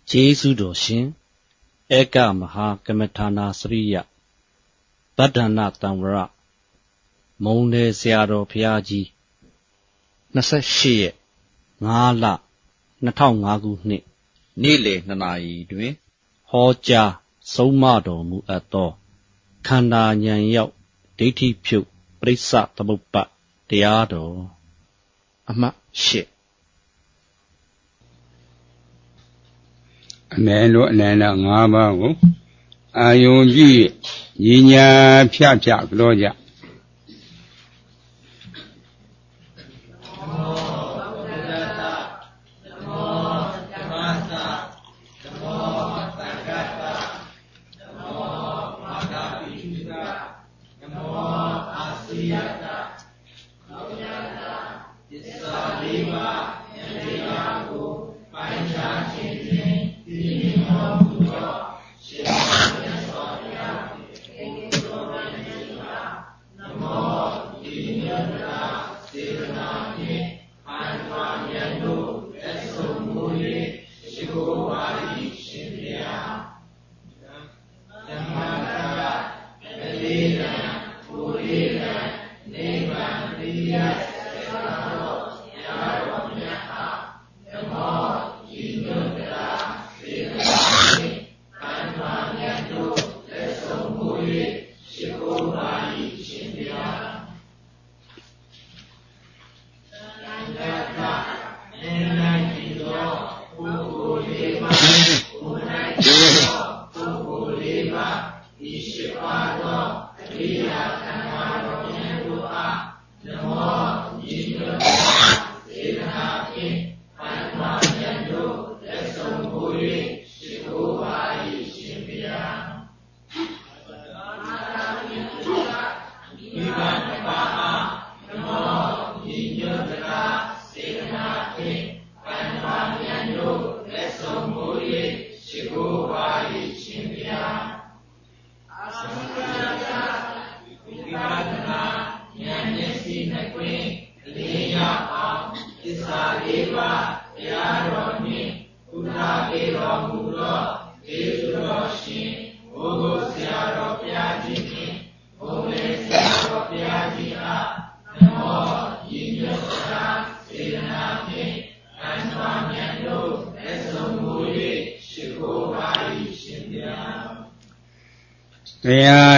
Jesu doshin, Eka Maha Kamatana Sriya, Badana Tamra, Monde Seado Piaji, Nasa Shie, Ngala, Natao Nagu Ni, Nile Nanai Dwin, Hoja, Somado Mu Ato, Kanda Nyan Yao, Diti Pu, Brisa Tabupa, Diado, Ama Shie. Melo Nana Ngaba, Ayunji, Yinya Pia Gloria.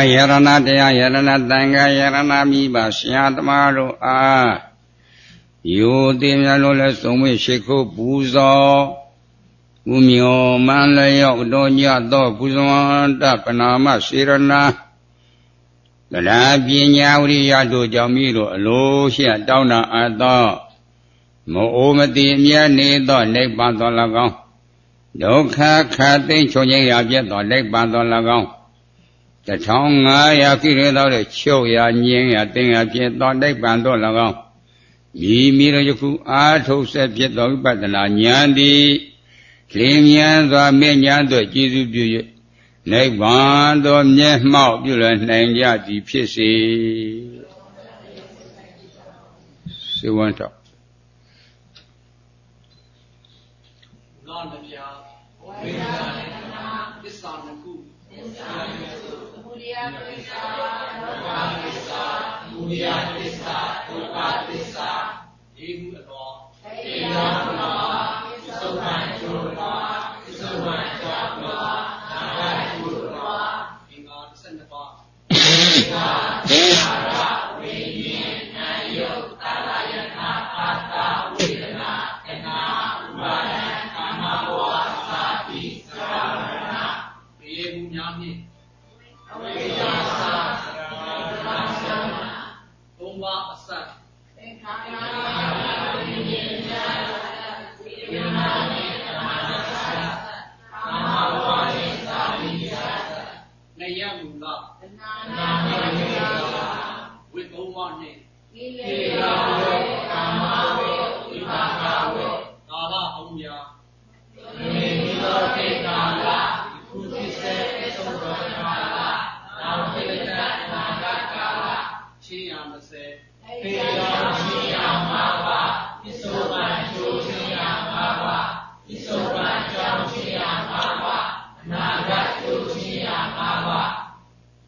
Yarana Dea Yarana Tanga Yarana Miba Shiatmaro Ah Yodim Lola Sumi Shiko Buzo Umio Manlayo Donya Do Buzonda Panama Sirana La Binyawri Yado Jamiro Losia Downa Ado Moomati Miani Do Lake Bandolagong Doka Kati Choya Yajet Lake Bandolagong The tongue I feel out a show ya ning a thing I get on deck bandola. Me Miraku Arto said Jet Dog Batana Yandi, Claimians or Menyan to Jesus. Neck band or Nyeh Mouth, you learn Nanya Pissy. She went up.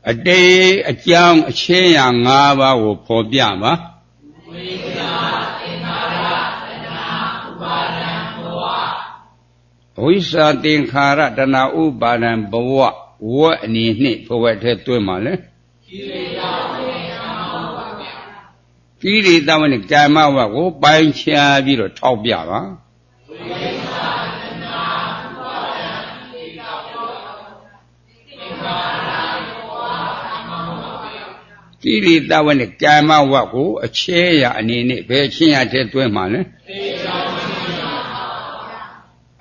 အတိတ်အကြောင်းအချင်းရာ၅ပါးကိုဖော်ပြပါဝိဇ္ဇာသင်္ခါရတဏှာဥပါဒံဘဝဝတ်အနေနှင့်ဘဝထဲတွင်းပါလေကိရိတာဝနဲ့ကာမဝတ်ကိုပိုင်းခြားပြီးတော့ထောက်ပြပါကိရိတာဝနဲ့ကာမဝတ်ကိုအချဲရအနေနဲ့ဘယ်ချင်းရတဲ့တွင်းမှာလဲ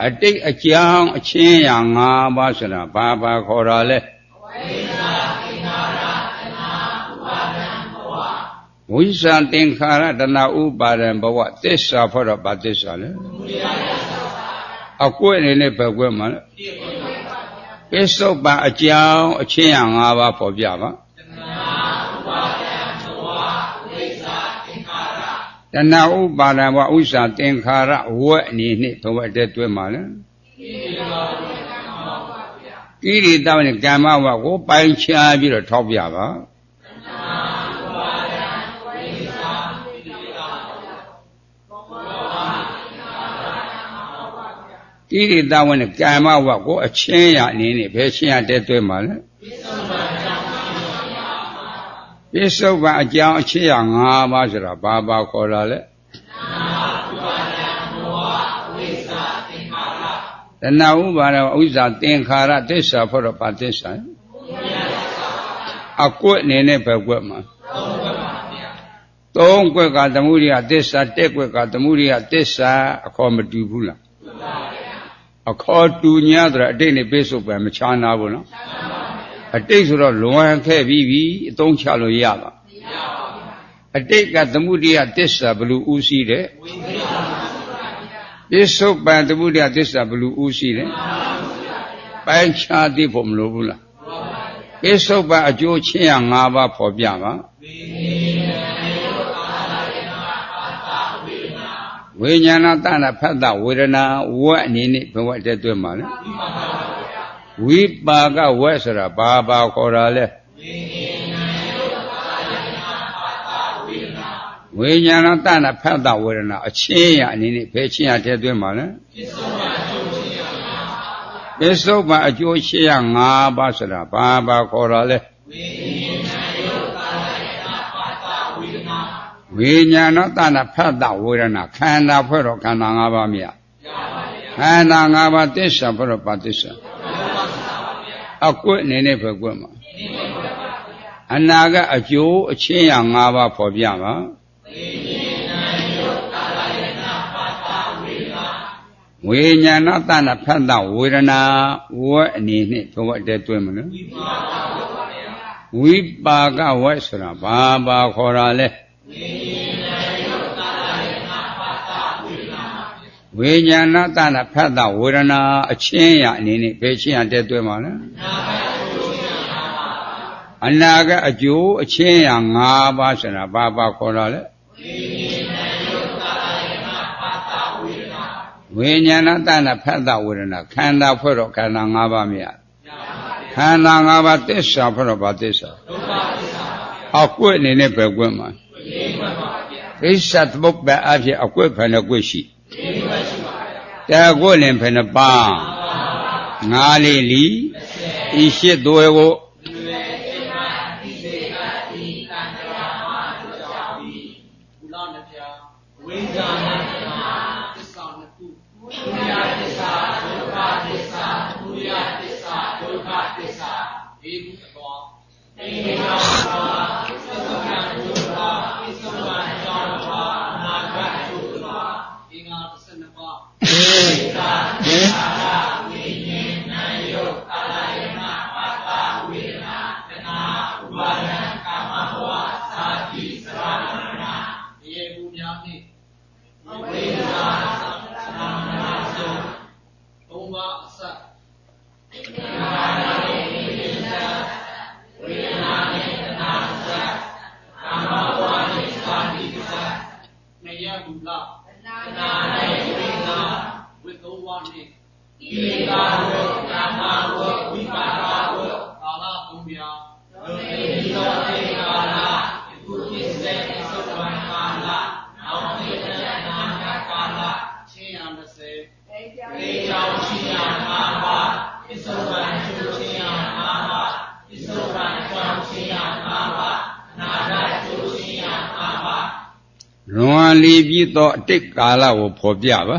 အတိတ်အကြောင်းအချင်းရာ၅ပါးဆိုတာဘာဘာခေါ်တာလဲဝိဇ္ဇာသင်္ခါရတဏှာဥပါဒံဘဝသစ္စာဖို့တော့ဘာသစ္စာလဲအကွဲ့အနေနဲ့ဘယ်ကွဲ့မှာလဲပစ္စုပန်အကြောင်းအချင်းရာ၅ပါးပေါ်ပြပါတဏှာဥပါဒံဘဝဥစ္စာသင်္ခါရဝတ်အနေနဲ့ဘဝတဲ့တွဲမှာလဲကိရိတာနဲ့ကာမဝတ်ကိုပိုင်းခြားပြီးတော့ထောက်ပြပါကိရိတာဝနဲ့ကာမဝတ်ကိုအချင်းရအနေနဲ့ဘယ်ချင်းရတဲ့တွဲမှာလဲပစ္စုပန်အကြောင်းအချင်းရ၅ပါးဆိုတာဘာဘာခေါ်တာလဲတဏှာဥပါဒံဥစ္စာသင်္ခါရသစ္စာဖို့တော့ဘာသစ္စာအကွက်အနေနဲ့ပဲကွက်မှာသုံးကွက်ကသမုဒိယသစ္စာတက်ကွက်ကသမုဒိယသစ္စာအခေါ်မတူဘူးလားအခေါ်တူညာဆိုတော့အတိတ်နဲ့ပြစ္ဆုတ်ပဲမချာနာဘူးနော်အတိတ်ဆိုတော့လွန်ခဲ့ပြီးအသုံးချလို့ရပါအတိတ်ကသမုဒိယသစ္စာဘလူဥရှိတဲ့ပြစ္ဆုတ်ပံသမုဒိယသစ္စာဘလူဥရှိတဲ့ပိုင်းခြားသိဖို့မလိုဘူးလားပြစ္ဆုတ်ပံအကျိုးချင်းရ၅ပါးဖော်ပြပါဝိညာဏတဏဖတ်တဝေဒနာဝတ်အနေနဲ့ဘဝတည်းတွဲမှာလေဝိပါကဝတ်ဆိုတာဘာဘာခေါ်တာလဲဝိညာဏတဏဖတ်တဝေဒနာအချင်းရအနေနဲ့ဘယ်ချင်းရတည်းတွဲမှာလဲပစ္စုပန်အကျိုးရှိရ၅ပါးဆိုတာဘာဘာခေါ်တာလဲဝိညာဏတဏဖတ်တဝေဒနာခန္ဓာဖွဲ့တော့ခန္ဓာ၅ပါးမြတ်ခန္ဓာ၅ပါးသစ္စာဖွဲ့တော့ဘာသစ္စာအကွက်အနေနဲ့ပဲကွက်မှာအနာကအကျိုးအချင်းရ၅ပါးဖော်ပြပါဝိညာဏတဏဖတ်တဝေဒနာဝတ်အနေနဲ့ဘဝတည်းတွဲမလို့ဝိပါကဝတ်ဆိုတာဘာဘာခေါ်တာလဲဝိညာဏတဏဖတ်တဝေဒနာအချင်းရအနေနဲ့ဘယ်ချင်းရတဲ့တွဲမှာလဲအနာကအကျိုးအချင်းရ၅ပါးဆိုတာဘာဘာခေါ်တာလဲဝိညာဏတဏဖတ်တဝေဒနာခန္ဓာဖွဲ့တော့ခန္ဓာ၅ပါးမြတ်ခန္ဓာ၅ပါးသစ္စာဖွဲ့တော့ဘာသစ္စာအကွက်အနေနဲ့ပဲကွက်မှာကိစ္စသမုပ္ပါအဖြစ်အကွက်ဖယ်နှကွက်ရှိတဲကွက်လင်ဖယ်နှပါငါးလေးလီဤရှိသွဲကိုဝ လွန်လီပြီးသောအတိတ်ကာလကိုဖော်ပြပါ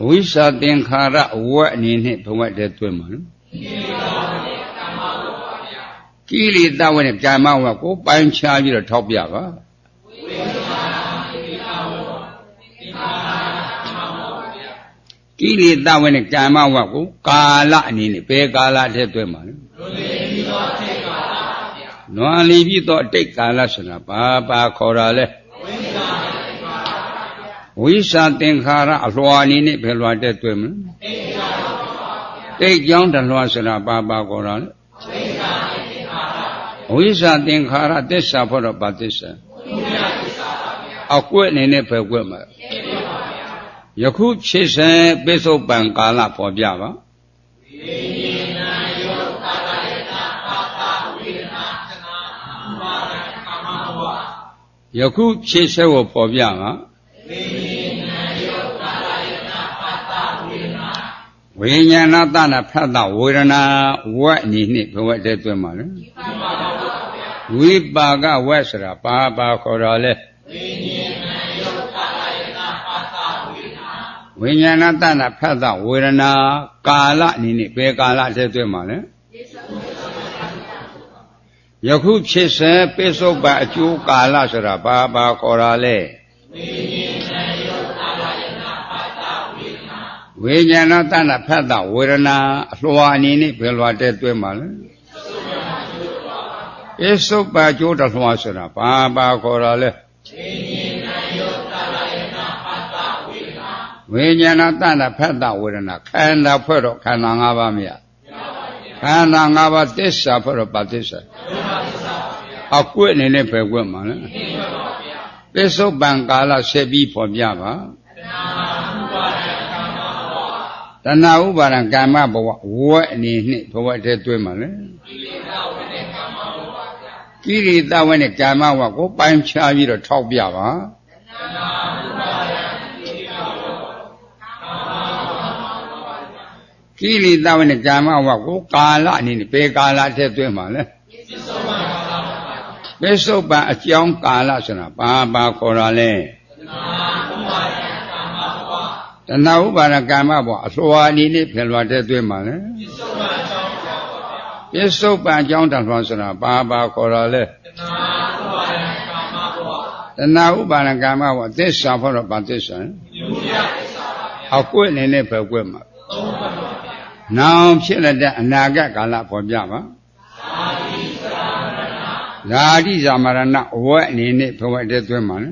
ဝိသသင်္ခါရအဝတ်အနေနဲ့ဘဝတည်းသွင်းပါနော်ကိလေသာဝနဲ့ကာမဝတ်ကိုပိုင်းခြားပြီးတော့ထောက်ပြပါကိလေသာဝနဲ့ကာမဝတ်ကိုကာလအနေနဲ့ဘယ်ကာလတည်းသွင်းပါနော်လွန်လီပြီးတော့အတိတ်ကာလဆိုတာဘာခေါ်တာလဲဝိသသင်္ခါရအလွှာအနေနဲ့ဘယ်လွှာတည်းသွင်းမလဲတိတ်ကြောင်းတလွှာဆိုတာဘာခေါ်တာလဲဝိသသင်္ခါရသစ္စာဖို့တော့ဘာသစ္စာအကွက်အနေနဲ့ဘယ်ကွက်မှာယခုဖြစ်စဉ်ပိဿုပံကာလပေါ်ပြပါယခုဖြစ်စဉ်ကိုပေါ်ပြပါဝိညာဏတနာဖတ်တာဝေဒနာဝတ်အနေနဲ့ဘဝတည်းသွင်းပါလေဝိပါကဝတ်ဆိုတာဘာခေါ်တာလဲဝိညာဏတနာဖတ်တာဝေဒနာကာလအနေနဲ့ဘယ်ကာလတည်းသွင်းပါလဲယခုဖြစ်စဉ်ပိဿုပံအကျိုးကာလဆိုတာဘာခေါ်တာလဲဝိညာဏတနာဖတ်တာဝေဒနာအလွှာအနေနဲ့ဘယ်လွှာတည်းသွင်းပါလဲပိဿုပံအကျိုးတလွှာဆိုတာဘာခေါ်တာလဲဝိညာဏတနာဖတ်တာဝေဒနာခန္ဓာဖွဲ့တော့ခန္ဓာ၅ပါးမရခန္ဓာ၅ပါးသစ္စာဖွဲ့တော့ဘာသစ္စာအကွက်အနေနဲ့ဘယ်ကွက်မှာလဲပိဿုပံကာလဆက်ပြီးဖော်ပြပါတဏှာဥပါဒံကာမဘဝဝတ်အနေနဲ့ဘဝတည်းသွင်းပါလေကိရိတာဝနဲ့ကာမဝကိုပိုင်းခြားပြီးတော့ထောက်ပြပါကိရိတာဝနဲ့ကာမဝကိုကာလအနေနဲ့ဘယ်ကာလတည်းသွင်းပါလဲပိဿုပံအကြောင်းကာလဆိုတာဘာခေါ်တာလဲတဏှာဥပါဒကာမဘောအလွှာအနေနဲ့ပြန်လွှာတဲ့သွင်းပါလေပိဿုပံအကြောင်းတလွှာဆိုတာဘာခေါ်တာလဲတဏှာဥပါဒကာမဘောသစ္စာဖို့တော့ဘာသစ္စာအကွက်အနေနဲ့ပဲကွက်မှာနောင်ဖြစ်တဲ့အနာဂတ်ကာလပေါ်ပြပါဓာတိဇာမရဏဝတ်အနေနဲ့ဘဝတည်းသွင်းပါလေ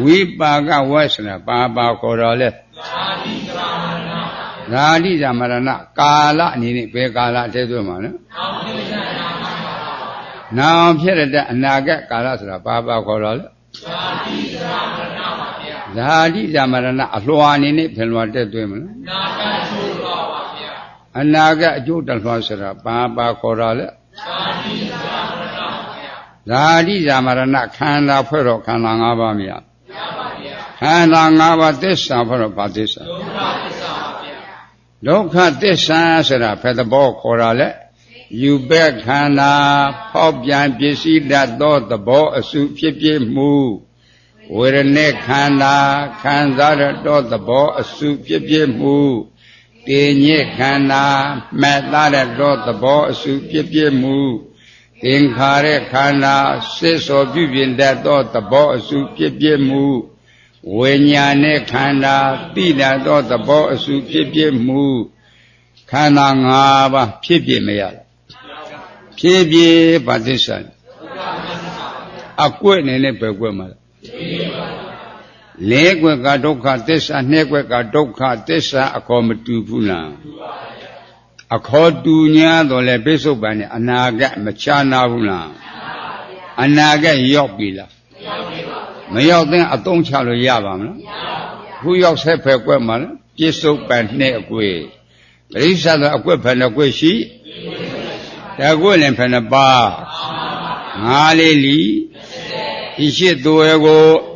ဝိပါကဝတ်ဆိုတာဘာခေါ်တော်လဲဓာတိဇာမရဏကာလအနေနဲ့ဘယ်ကာလတည်းသွင်းပါလဲနောင်ဖြစ်တဲ့အနာဂတ်ကာလဆိုတာဘာခေါ်တော်လဲဓာတိဇာမရဏအလွှာအနေနဲ့ဘယ်လွှာတည်းသွင်းမလဲအနာဂတ်အကျိုးတလွှာဆိုတာဘာခေါ်တော်လဲဓာတိဇာမရဏခန္ဓာဖွဲ့တော့ခန္ဓာ၅ပါးမရခန္ဓာ၅ပါးသစ္စာဖွဲ့တော့ဘာသစ္စာဒုက္ခသစ္စာဆိုတာဘယ်သဘောခေါ်တာလဲယူပဲ့ခန္ဓာဖောက်ပြန်ပစ္စည်းတတ်သောသဘောအစုဖြစ်ဖြစ်မှုဝေဒနေခန္ဓာခံစားရသောသဘောအစုဖြစ်ဖြစ်မှုတင်ညစ်ခန္ဓာမှတ်သားရသောသဘောအစုဖြစ်ဖြစ်မှုသင်္ခါရခန္ဓာစစ်စောပြုပြင်တတ်သောသဘောအစုဖြစ်ဖြစ်မှုဝိညာဉ်နဲ့ခန္ဓာသိတတ်သောသဘောအစုဖြစ်ဖြစ်မှုခန္ဓာ၅ပါးဖြစ်ဖြစ်မရဖြစ်ဖြစ်ဘာသစ္စာအကွက်နဲ့ပဲကွက်မှာလဲကွက်ကဒုက္ခသစ္စာနှစ်ကွက်ကဒုက္ခသစ္စာအခေါ်မတူဘူးလားအခေါ်တူညာတော့လေပိဿုပံနဲ့အနာဂတ်မချာနာဘူးလားအနာဂတ်ရောက်ပြီလားမရောက်တဲ့အသုံးချလို့ရပါမလားခုရောက်ဆက်ဖယ်ကွက်မှာလားပိဿုပံနဲ့အကွေ Risa the Aquapanaquashi, the Aquilin Panaba, Nalili, Ishit Duego.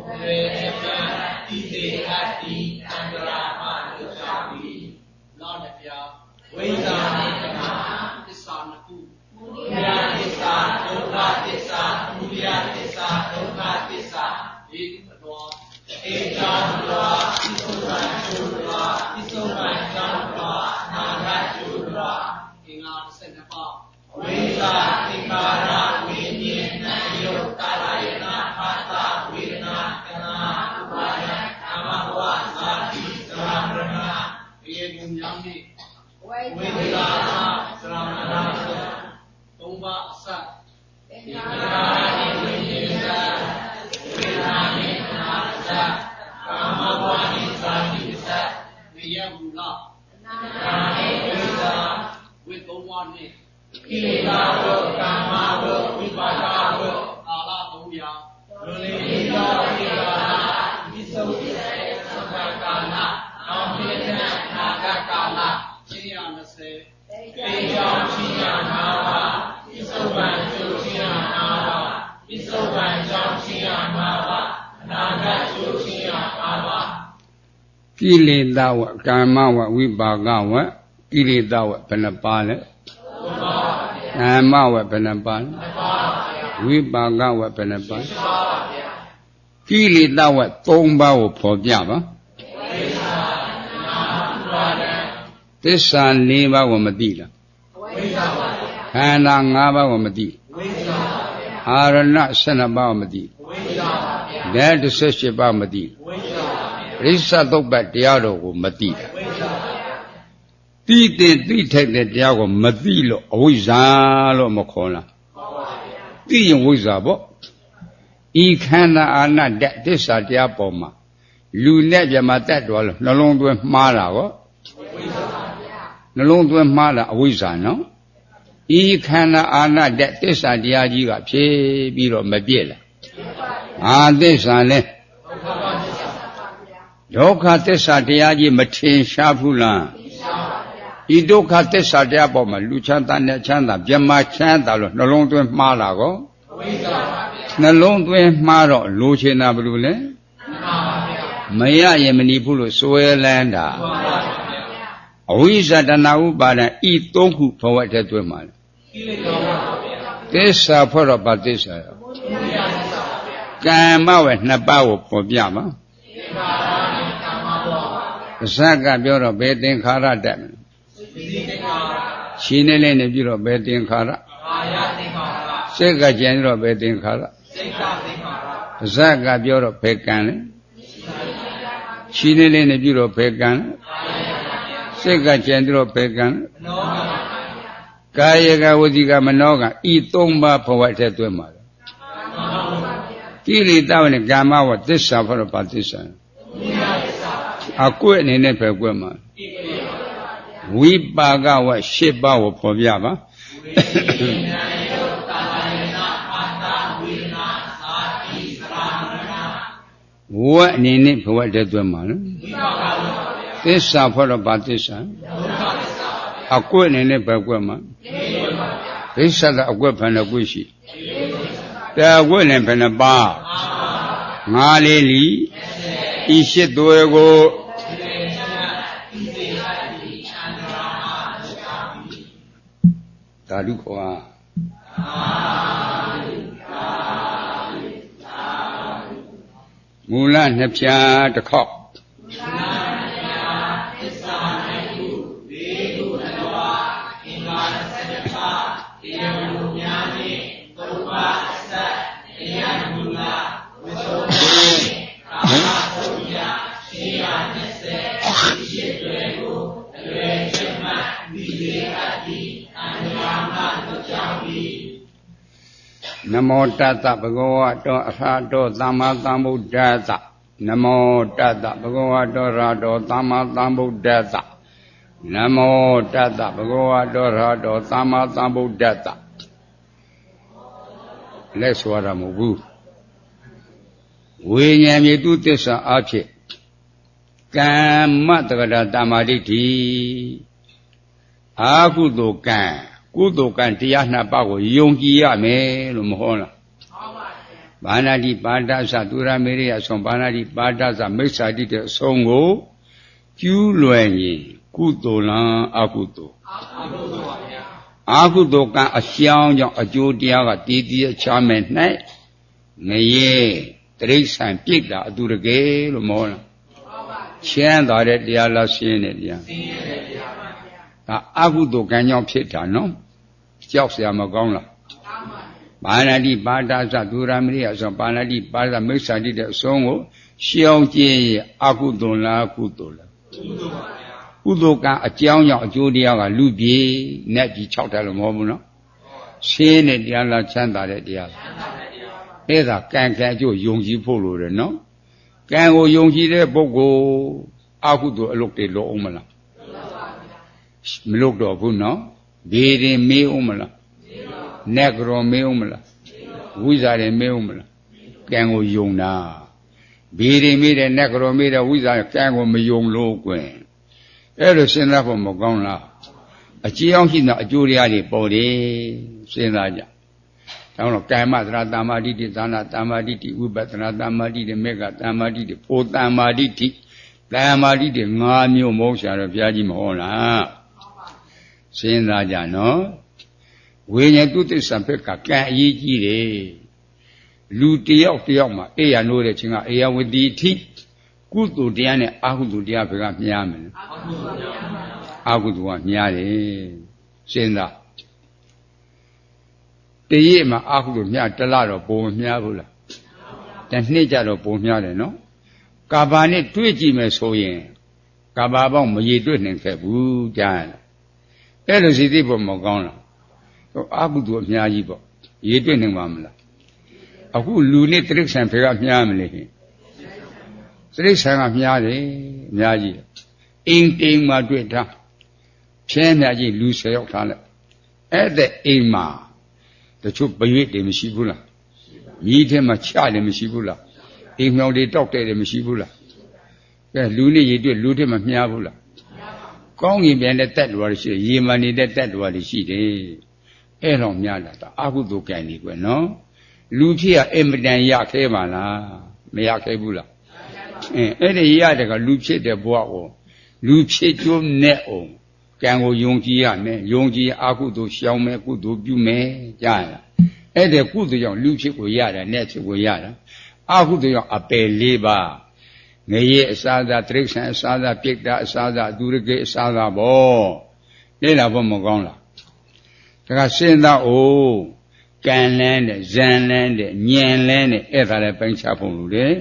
Kilitawa, Kamawa, Vibagawa, Kilitawa, Penapale, Kamawa, Penapale, Vibagawa, Penapale, Kilitawa, Tomba, Podiava, this son, Neva, or Medina, Hanangava, or Medina, Arana, Senaba, Medina, that is such about Medina. Risa Doba Diado Matida. Did take the Diago Madilo, Wizalo Mocona. The Wizabo. E cana are not that this are Diaboma. You never met that one, no longer with Mara. No longer with Mara, Wizano. E cana are not that this are Diagiga, Biro Mabila. Ah, this are left. Doka tessa diagi matin shabula. Idoka tessa diaboma, Luchanta Nechanda, Jama Chanda, no longer with Malago. No longer with Maro, Luchina Brule. Maya Yemenipulu, Soelanda. Oisa Danauba, eat Toku poeted women. This are for about this. Gama with Nabao for Biama. Saga Bureau Bedding Kara Dam. Chinelene Bureau Bedding Kara. Sega General Bedding Kara. Saga Bureau Pecan. Chinelene Bureau Pecan. Sega General Pecan. Kayaga Wodiga Manoga, Itomba Poeted Wimmer. Kili down in Gamma was this suffer about this. A quit in a woman. We baga was ship our Poviava. What in it for what that woman? This suffer about this. A quit in a woman. This said a weapon of wishy. There were in a bar. Malili. Ishit Duego. Tadukoa. Mulan Nepia the cock. Namo Tata Bhagavato Arahato Sama Sambuddhassa. Namo Tata Bhagavato Arahato Sama Sambuddhassa. Namo Tata Bhagavato Arahato Sama Sambuddhassa. Let's what I'm a we name do this object. Kam Matagada Damaditi. အာကုသိုလ်ကံကုသိုလ်ကံတရားနှစ်ပါးကိုယုံကြည်ရမယ်လို့မဟုတ်လားဘာနာတိပါဒသသူရမေရိယအဆုံးဘာနာတိပါဒသမိစ္ဆာတိတဲ့အဆုံးကိုကျူးလွယ်ရင်ကုသိုလ်လားအကုသိုလ်အာကုသိုလ်ကံအရှောင်းကြောင့်အကျိုးတရားကတည်တည်ချမယ်၌ငရေတိရစ္ဆာန်ပြိတ္တာအတူတကယ်လို့မဟုတ်လားချမ်းသာတဲ့တရားလားရှင်းတဲ့တရားဒါအကုသိုလ်ကံကြောင့်ဖြစ်တာနော်ကြောက်เสียမကောင်းလားပါဏာတိပါဒသသူရမရိယဆိုပါဏာတိပါဒမိစ္ဆာတိတဲ့အဆုံးကိုရှောင်ကျင်းရအကုသိုလ်လားကုသိုလ်လားကုသိုလ်ကအကြောင်းကြောင့်အကျိုးတရားကလူပြေနဲ့ကြီး6တယ်လို့မဟုတ်ဘူးနော်ရှင်းတဲ့တရားလားချမ်းသာတဲ့တရားအဲ့ဒါကံကံအကျိုးယုံကြည်ဖို့လိုတယ်နော်ကံကိုယုံကြည်တဲ့ပုဂ္ဂိုလ်အကုသိုလ်အလုပ်တွေလုပ်အောင်မလားမလုပ်တော့ဘူးနော်ဘေးရင်မေးအောင်မလားနက်ကြောမေးအောင်မလားဝိဇ္ဇာတွေမေးအောင်မလားကံကိုယုံတာဘေးရင်မေးတယ်နက်ကြောမေးတယ်ဝိဇ္ဇာကံကိုမယုံလို့ကွင်အဲ့လိုစဉ်းစားဖို့မကောင်းလားအကျိုးရှိတဲ့အကျိုးတရားတွေပေါ်တယ်စဉ်းစားကြဒါတော့ကာမသရတမ္မာဒိဋ္ဌိသာနာတမ္မာဒိဋ္ဌိဝိပဿနာတမ္မာဒိဋ္ဌိမေဃတမ္မာဒိဋ္ဌိဖို့တမ္မာဒိဋ္ဌိတမ္မာဒိဋ္ဌိ5မျိုးမဟုတ်ရှာတော့ဘုရားကြီးမဟုတ်လားစဉ်းစားကြနော်ဝိညာဉ်တုသစ္စာဘက်ကကံအရေးကြီးတယ်လူတယောက်မှာအေရနိုးတဲ့ချင်းကအေယဝတိထိကုသိုလ်တရားနဲ့အကုသိုလ်တရားဘက်ကမြားမယ်အကုသိုလ်ကမြားတယ်စဉ်းစားတရည့်မှာအကုသိုလ်မြားတလားတော့ပုံမြားဘူးလားတစ်နှစ်ကြတော့ပုံမြားတယ်နော်ကာဘာနဲ့တွေ့ကြည့်မယ်ဆိုရင်ကာဘာပေါင်းမရေတွေ့နိုင်ခဲ့ဘူးကြားရအဲ့လိုစီသိဖို့မကောင်းလားအကုသိုလ်အများကြီးပေါ့ရေတွေ့နိုင်ပါမလားအခုလူနဲ့တိရစ္ဆာန်ဖေကမြားမလဲတိရစ္ဆာန်ကမြားတယ်အများကြီးအိမ်တိမ်မှာတွေ့ထားဖြဲမြကြီးလူ10ယောက်ထားလိုက်အဲ့တဲ့အိမ်မှာတချို့ပရွေ့တွေမရှိဘူးလားမြည်ထဲမှာချတယ်မရှိဘူးလားအိမ်မြောင်တွေတောက်တယ်မရှိဘူးလားကဲလူနဲ့ရေတွေ့လူထဲမှာမြားဘူးလားကောင်းကင်ပြန်တဲ့တက်တော်တွေရှိတယ်ရေမှန်နေတဲ့တက်တော်တွေရှိတယ်အဲ့တော့များလာတာအကုသိုလ်ကံတွေကွယ်နော်လူဖြစ်ရအင်မတန်ရခဲပါလားမရခဲဘူးလားအဲ့ဒီရတယ်ကလူဖြစ်တဲ့ဘဝကိုလူဖြစ်ကျိုးနဲ့အောင်ကံကိုယုံကြည်ရမယ်ယုံကြည်အကုသိုလ်ရှောင်မယ်ကုသိုလ်ပြုမယ်ကြားရအဲ့ဒီကုသိုလ်ကြောင့်လူဖြစ်ကိုရတယ်နဲ့ဖြစ်ကိုရတာအကုသိုလ်ကြောင့်အပယ်၄ပါးငရေအစားသာတိရစ္ဆာန်အစားသာပြိတ္တာအစားသာသူရကေအစားသာပေါ့လေ့လာဖို့မကောင်းလားဒါကစဉ်းစားအောင်ကံလန်းတဲ့ဇံလန်းတဲ့ဉာဏ်လန်းတဲ့အဲ့ဒါလည်းပိုင်းခြားဖို့လိုတယ်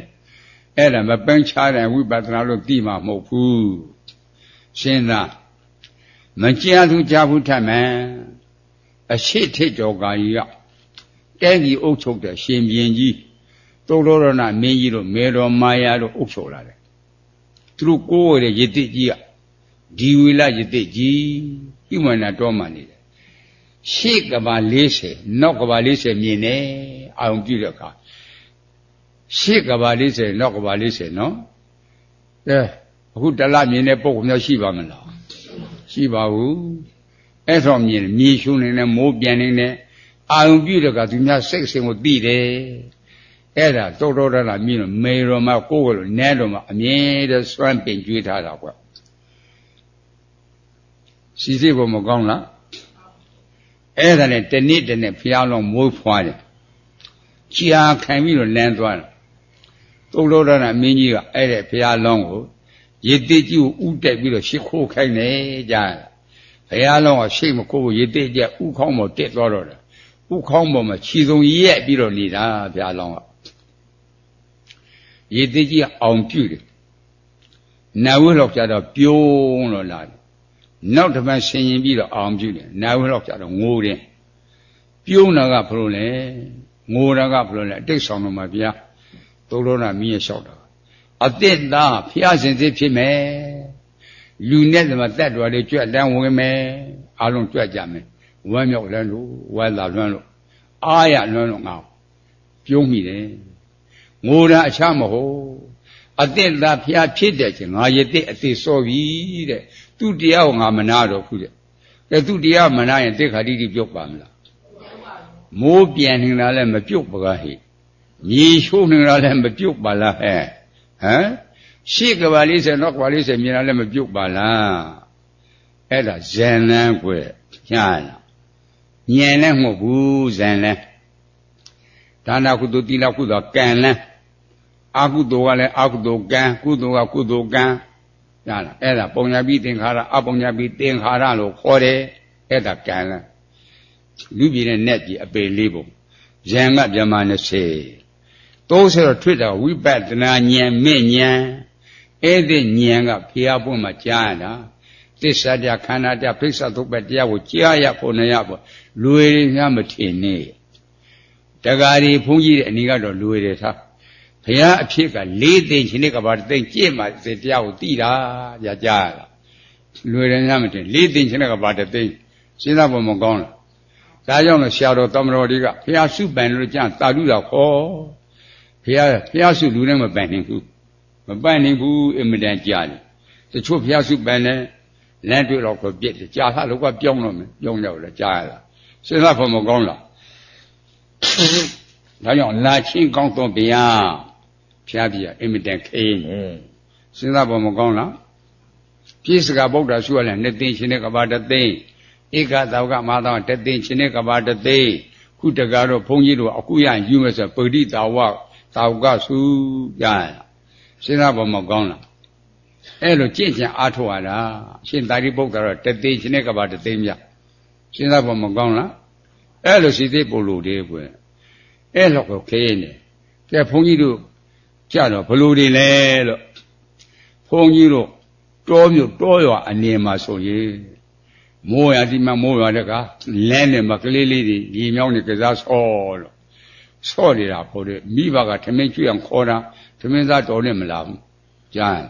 အဲ့ဒါမပိုင်းခြားတဲ့ဝိပဿနာလို့သိမှာမဟုတ်ဘူးစဉ်းစားမကြားသူကြားဘူးထမှန်အရှိထိတ်တော်ကာကြီးကတဲကြီးအုပ်ချုပ်တဲ့ရှင်ဘုရင်ကြီးသုတ္တရဏမင်းကြီးတို့မေတော်မာယာတို့အုပ်ချုပ်လာတယ်သူတို့ကိုးရတဲ့ယတိကြီးကဒီဝေလယတိကြီးဣမနာတော်မှနေတယ်ရှေ့ကဘာ40နောက်ကဘာ40မြင်နေအောင်ပြုတဲ့အခါရှေ့ကဘာ40နောက်ကဘာ40နော်ကဲအခုတလမြင်တဲ့ပုံမျိုးရှိပါမလားရှိပါဘူးအဲ့တော့မြင်မြေရှုံနေတယ်မိုးပြန်နေတယ်အာရုံပြုတဲ့အခါသူများစိတ်အစဉ်ကိုသိတယ်အဲ့ဒါတောတောတလာမြင်လို့မေတော်မှာကိုယ်ကလို့နဲတော်မှာအမြဲတည်းစွန့်ပင်ကြွေးထားတာကွစီစိတ်ဘုံမကောင်းလားအဲ့ဒါနဲ့တနေ့တနေ့ဖျားလုံးမိုးဖွားတယ်ကြာခံပြီးတော့လမ်းသွားတယ်သုတ္တရဏမင်းကြီးကအဲ့ဒီဖျားလုံးကိုရေတိကြီးကိုဥတက်ပြီးတော့ရှ िख ိုးခိုင်းတယ်ကြားဘုရားလုံးကရှိတ်မခိုးဘူးရေတိကြီးဥခေါင်းပေါ်တက်သွားတော့တယ်ဥခေါင်းပေါ်မှာခြေစုံရက်ပြီးတော့နေတာဘုရားလုံးကရေတိကြီးအောင်ပြုတယ်နာဝိလောက်ကြတော့ပြုံးတော့လာတယ်နောက်တစ်ပတ်ဆင်ရင်ပြီးတော့အောင်ပြုတယ်နာဝိလောက်ကြတော့ငိုတယ်ပြုံးတာကဘလို့လဲငိုတာကဘလို့လဲအတိတ်ဆောင်တော့မှာဗျာသုတ္တရဏမင်းရဲ့လျှောက်တာအတိတ်သားဖျားစင်စစ်ဖြစ်မယ်လူနဲ့တမတတ်တော်လေးကြွက်တန်းဝင်မယ်အလုံးကြွက်ကြမယ်ဝမ်းမြောက်လန်းလို့ဝမ်းသာလွန်းလို့အားရလွန်းလို့ငါပြုံးမိတယ်ငိုတာအခြားမဟုတ်အတိတ်သားဖျားဖြစ်တဲ့ချင်းငါရတိအတိစောပြီတဲ့သူတရားကိုငါမနာတော့ဘူးတဲ့ သူတရားမနာရင်တိခါတိတိပြုတ်ပါမလားမိုးပြန်နေတာလည်းမပြုတ်ပါကဟိမြေရှိုးနေတာလည်းမပြုတ်ပါလားဟဲ့ဟမ်ရှေ့ကဘာလေးဆက်နောက်ကဘာလေးဆက်မြင်တာလည်းမပြုတ်ပါလားအဲ့ဒါဇန်လန်းကွညာလားညံလည်းမဟုတ်ဘူးဇန်လန်းဒါနကုသိုလ်သီလကုသိုလ်ကံလန်းအကုသိုလ်ကလည်းအကုသိုလ်ကံကုသိုလ်ကကုသိုလ်ကံညာလားအဲ့ဒါပုံညာပိသင်္ခါရအပုံညာပိသင်္ခါရလို့ခေါ်တယ်အဲ့ဒါကံလန်းလူပြည်နဲ့နက်ပြည်အပေလေးပုံဇန်ကဗြဟ္မာ20တိုးဆိုတော့ထွတ်တာဝိပဿနာဉာဏ်မဲ့ဉာဏ်အဲ့ဒီဉာဏ်ကဖျားပွင့်မှာကြားရတာသစ္စာတရားခန္ဓာတရားဖိစ္ဆသုပ္ပတရားကိုကြားရဖို့နေရဖို့လွယ်ရမထင်နဲ့တက္ကရီဘုန်းကြီးတဲ့အနေကတော့လွယ်တယ်သားဘုရားအဖြစ်က၄သိန်းရှင်ကဘာသိန်းကြည့်မှစေတရားကိုသိတာကြားရတာလွယ်တယ်ရမထင်၄သိန်းရှင်ကဘာသိန်းစဉ်းစားဖို့မကောင်းလားဒါကြောင့်လို့ဆရာတော်သမတော်တွေကဘုရားစုပန်လို့ကြားတာလူတော်ခေါ်ဘုရားစုလူနဲ့မပန်နိုင်ဘူးမပန်နိုင်ဘူးအမြဲတမ်းကြားတယ်တချို့ဘုရားစုပန်တယ်လမ်းတွေ့တော့ကိုပြစ်တယ်ကြားထားလို့ကပြောင်းတော့မယ်ပြောင်းရောက်လဲကြားရတာစဉ်းစားဖို့မကောင်းလားဒါကြောင့်လာချင်းကောင်းသောဘုရားဘုရားပြအမြဲတမ်းခေးနေစဉ်းစားဖို့မကောင်းလားပြည့်စကဗုဒ္ဓစုရလဲနှစ်သိန်းရှင်တဲ့ကဘာတသိန်းဧကသောကမဟာသောတသိန်းရှင်တဲ့ကဘာတသိန်းခုတကားတော့ဘုန်းကြီးတို့အခုရယူမယ်ဆိုပုရိသာဝသာဝကစုကြရစဉ်းစားဖို့မကောင်းလားအဲ့လိုကြင့်ကြံအားထုတ်ရတာရှင်သာရိပုတ္တရာတော့တသိန်းရှင်တဲ့ကဘာတသိန်းမြစဉ်းစားဖို့မကောင်းလားအဲ့လိုစီသေးပို့လို့သေးကွယ်အဲ့လောက်ကိုခေးနေကဲဘုန်းကြီးတို့ကြတော့ဘလို့တွေလဲလို့ဘုန်းကြီးတို့တောမြို့တောရွာအနေမှာဆိုရင်မိုးရဒီမှာမိုးရတဲ့ကလမ်းနဲ့မကလေးလေးတွေရေမြောင်းနေကစားဆော့လို့ဆော့နေတာပေါ့တဲ့မိဘကထမင်းကျွေးအောင်ခေါ်တာထမင်းသားတော်နဲ့မလာဘူးကြား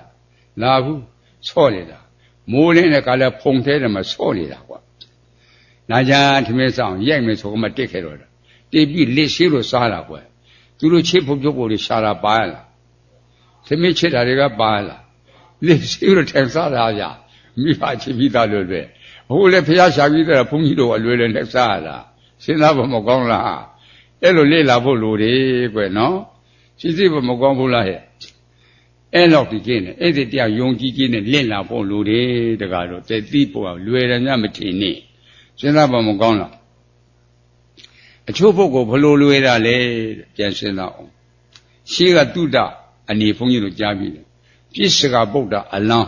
လာဘူးဆော့နေတာမိုးလင်းတဲ့ကလည်းဖုံသေးတယ်မှာဆော့နေတာကွာလာကြထမင်းဆောင်ရိုက်မယ်ဆိုကမှတက်ခဲ့တော့တာတိပြီးလက်ရှိလို့စားတာကွာသူတို့ချစ်ဖို့ပြုတ်ဖို့တွေရှာတာပါလားထမင်းချစ်တာတွေကပါလားလက်ရှိလို့ထင်စားတာကြာမိဘချစ်ပြီးသားလို့ပဲဟိုလည်းဖျားရှာပြီးတော့ဘုန်းကြီးတို့အလွယ်လွယ်နဲ့စားရတာစဉ်းစားဖို့မကောင်းလားအဲ့လိုလေ့လာဖို့လိုတယ်ကွနော်စီစီဖို့မကောင်းဘူးလားဟဲ့အဲ့လောက်ဒီကျင်းနေအဲ့ဒီတရားယုံကြည်ခြင်းနဲ့လေ့လာဖို့လိုတယ်တကားတော့သိသိဖို့လွယ်တယ်ညမထင်နဲ့စဉ်းစားဖို့မကောင်းလားအချို့ပုဂ္ဂိုလ်ဘလို့လွယ်တာလဲပြန်စဉ်းစားအောင်ရှိကတုဒ္ဒအနေဘုန်းကြီးတို့ကြားပြီးတယ်ပြစ္ဆကဗုဒ္ဓအလံ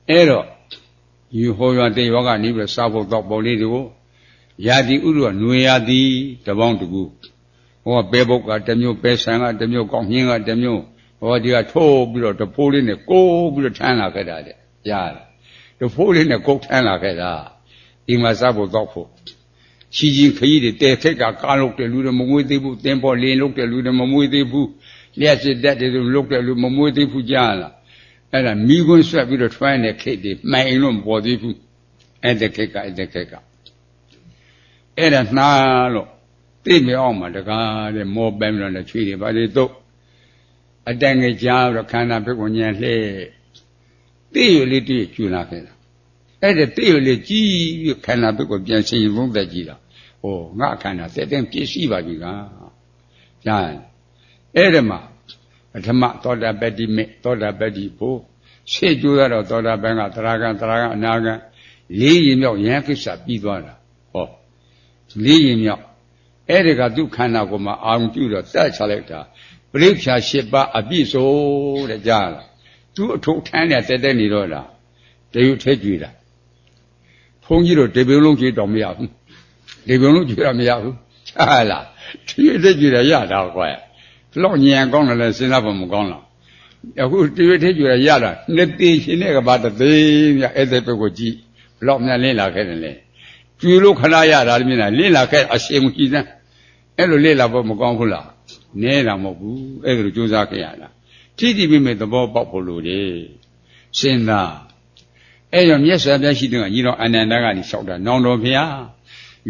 အဲ့တော့ယူဟောရတဲ့ယောကနေပြီးစားဖို့တော့ပေါ်လေးတွေကိုယာတိဥရနွေယာတိတပေါင်းတကူဟောပဲဘုတ်ကတစ်မျိုးပဲဆံကတစ်မျိုးကောင်းညင်းကတစ်မျိုးဟောဒီကထိုးပြီးတော့တဖိုးလေးနဲ့ကိုးပြီးတော့ထမ်းလာခဲ့တာတဲ့ကြားလားတဖိုးလေးနဲ့ကိုးထမ်းလာခဲ့တာဒီမှာစားဖို့တော့ဖို့ရှိကြီးခကြီးတွေတဲခက်ကကားလုတ်တဲ့လူတွေမမွေးသေးဘူးတင်းပေါ်လင်းလုတ်တဲ့လူတွေမမွေးသေးဘူးလျှက်စစ်တက်တွေလုတ်တဲ့လူမမွေးသေးဘူးကြားလားအဲ့ဒါမိခွန်းဆွဲပြီးတော့ထွန်းတဲ့ခိတ်တွေမှိုင်လို့မပေါ်သေးဘူးအဲ့တဲ့ခိတ်ကအဲ့ဒါနှားလို့သိမြောက်မှာတကားတဲ့မောပန်းပြီးတော့ချွေးတွေပါလေတော့အတန်ငယ်ကြားတော့ခန္ဓာဘက်ကိုညံလှဲသိရလေးတည်းကျွလာခဲ့တာအဲ့ဒါသိရလေးကြီးပြီးခန္ဓာဘက်ကိုပြန်ရှင်ဘုံသက်ကြည့်တာဟောငါခန္ဓာသက်တဲ့ပြည့်စည်ပါပြီကကြားအဲ့ဒါမှာပထမသောတာပတ္တိမေသောတာပတ္တိဖို့ရှေ့ကျိုးရတော့သောတာပန်ကသရဂံအနာဂံလေးရင်မြောက်ယံကိစ္စပြီးသွားတာဟောလေးရင်မြောက်အဲ့ဒီကသူခန္ဓာကိုမှအာရုံပြုတော့တက်ချလိုက်တာပရိက္ခာ၈ပါးအပြည့်စုံတဲ့ကြားလားသူအထုပ်ထမ်းတဲ့တက်နေတော့လားတရုတ်ထဲကြွေတာဘုန်းကြီးတို့တေပြုံလုံးကြွေတော့မရဘူးတေပြုံလုံးကြွေတော့မရဘူးကြားလားဒီတက်ကြွေရတာကွာလောက်ညံကောင်းတယ်လဲစဉ်းစားဖို့မကောင်းလားအခုတွေ့ထဲကြွရတာနှစ်သိရှင်တဲ့ကဘာတသိမြအဲ့တဲ့ဘက်ကိုကြည့်ဘလောက်များလင်းလာခဲ့တယ်လဲကျွေလို့ခဏရတာမြင်လားလင်းလာခဲ့အရှိန်ကြီးစမ်းအဲ့လိုလင်းလာဖို့မကောင်းဘူးလားနဲတာမဟုတ်ဘူးအဲ့လိုကြိုးစားခဲ့ရတာထိတိမိမဲ့သဘောပေါက်ဖို့လိုတယ်စဉ်းစားအဲ့တော့မြတ်စွာဘုရားရှိတဲ့ကညီတော်အနန္ဒကနေလျှောက်တာနောင်တော်ဘုရား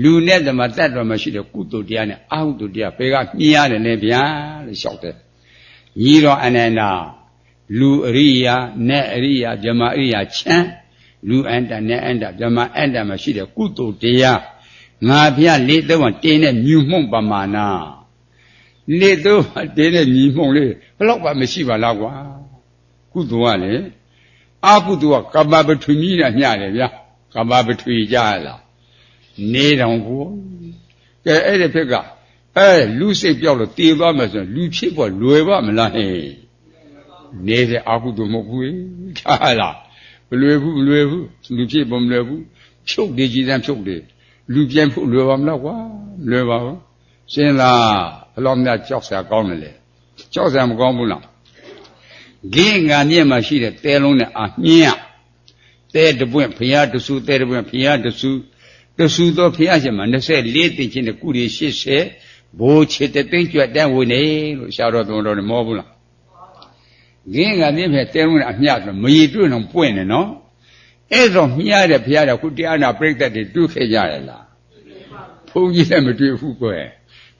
လူနဲ့တမတတ်တော်မရှိတဲ့ကုသိုလ်တရားနဲ့အဟုတုတရားဘယ်ကမြင်ရတယ်လဲဗျာလို့လျှောက်တယ်ညီတော်အနန္ဒလူအရိယာနတ်အရိယာဗြဟ္မာအရိယာချမ်း လူအန္တနဲ့အန္တဓမ္မအန္တမှာရှိတဲ့ကုသိုလ်တရားငါဖျားလေးသုံးတင်းတဲ့မြူမှုန့်ပမာဏလေးသုံးတင်းတဲ့မြူမှုန့်လေးဘယ်တော့မှမရှိပါလားကွာကုသိုလ်ကလေအကုသိုလ်ကကမ္ဘာပထဝီနဲ့မျှတယ်ဗျာကမ္ဘာပထဝီကြားရလားနေတော်ဘူးကဲအဲ့ဒီဖြစ်ကလူစိတ်ပြောက်လို့တည်သွားမှဆိုလူဖြစ်ပေါ်လွယ်ပါမလားဟဲ့နေတဲ့အကုသိုလ်မဟုတ်ဘူးကြားရလားမလွယ်ဘူးလူဖြစ်ပေါ်မလွယ်ဘူးဖြုတ်နေကြည်စမ်းဖြုတ်တယ်လူပြန်ဖို့လွယ်ပါမလားကွာလွယ်ပါဘူးရှင်းလားဘယ်လိုများကြောက်စရာကောင်းတယ်လေကြောက်စရာမကောင်းဘူးလားဂင်းငါမြင့်မှာရှိတဲ့တဲလုံးနဲ့အမြင့်တဲတပွင့်ဖျားတဆူတဲတပွင့်ဖျားတဆူသောဖျားရှင်မှာ24သိချင်းတကူတွေ80ဘိုးချစ်တဲ့သိမ့်ကြွတန်းဝင်နေလို့ရှာတော်တော်မောဘူးလားဂင်းငါမြင့်မဲ့တဲလုံးနဲ့အမြတ်ဆိုမရည်တွေ့တော့ပွင့်နေနော်အဲ့တော့မြားတဲ့ဖျားတဲ့ခုတရားနာပြိတ္တတွေတွေ့ခဲ့ကြရလားဘုန်းကြီးလည်းမတွေ့ဘူးကွယ်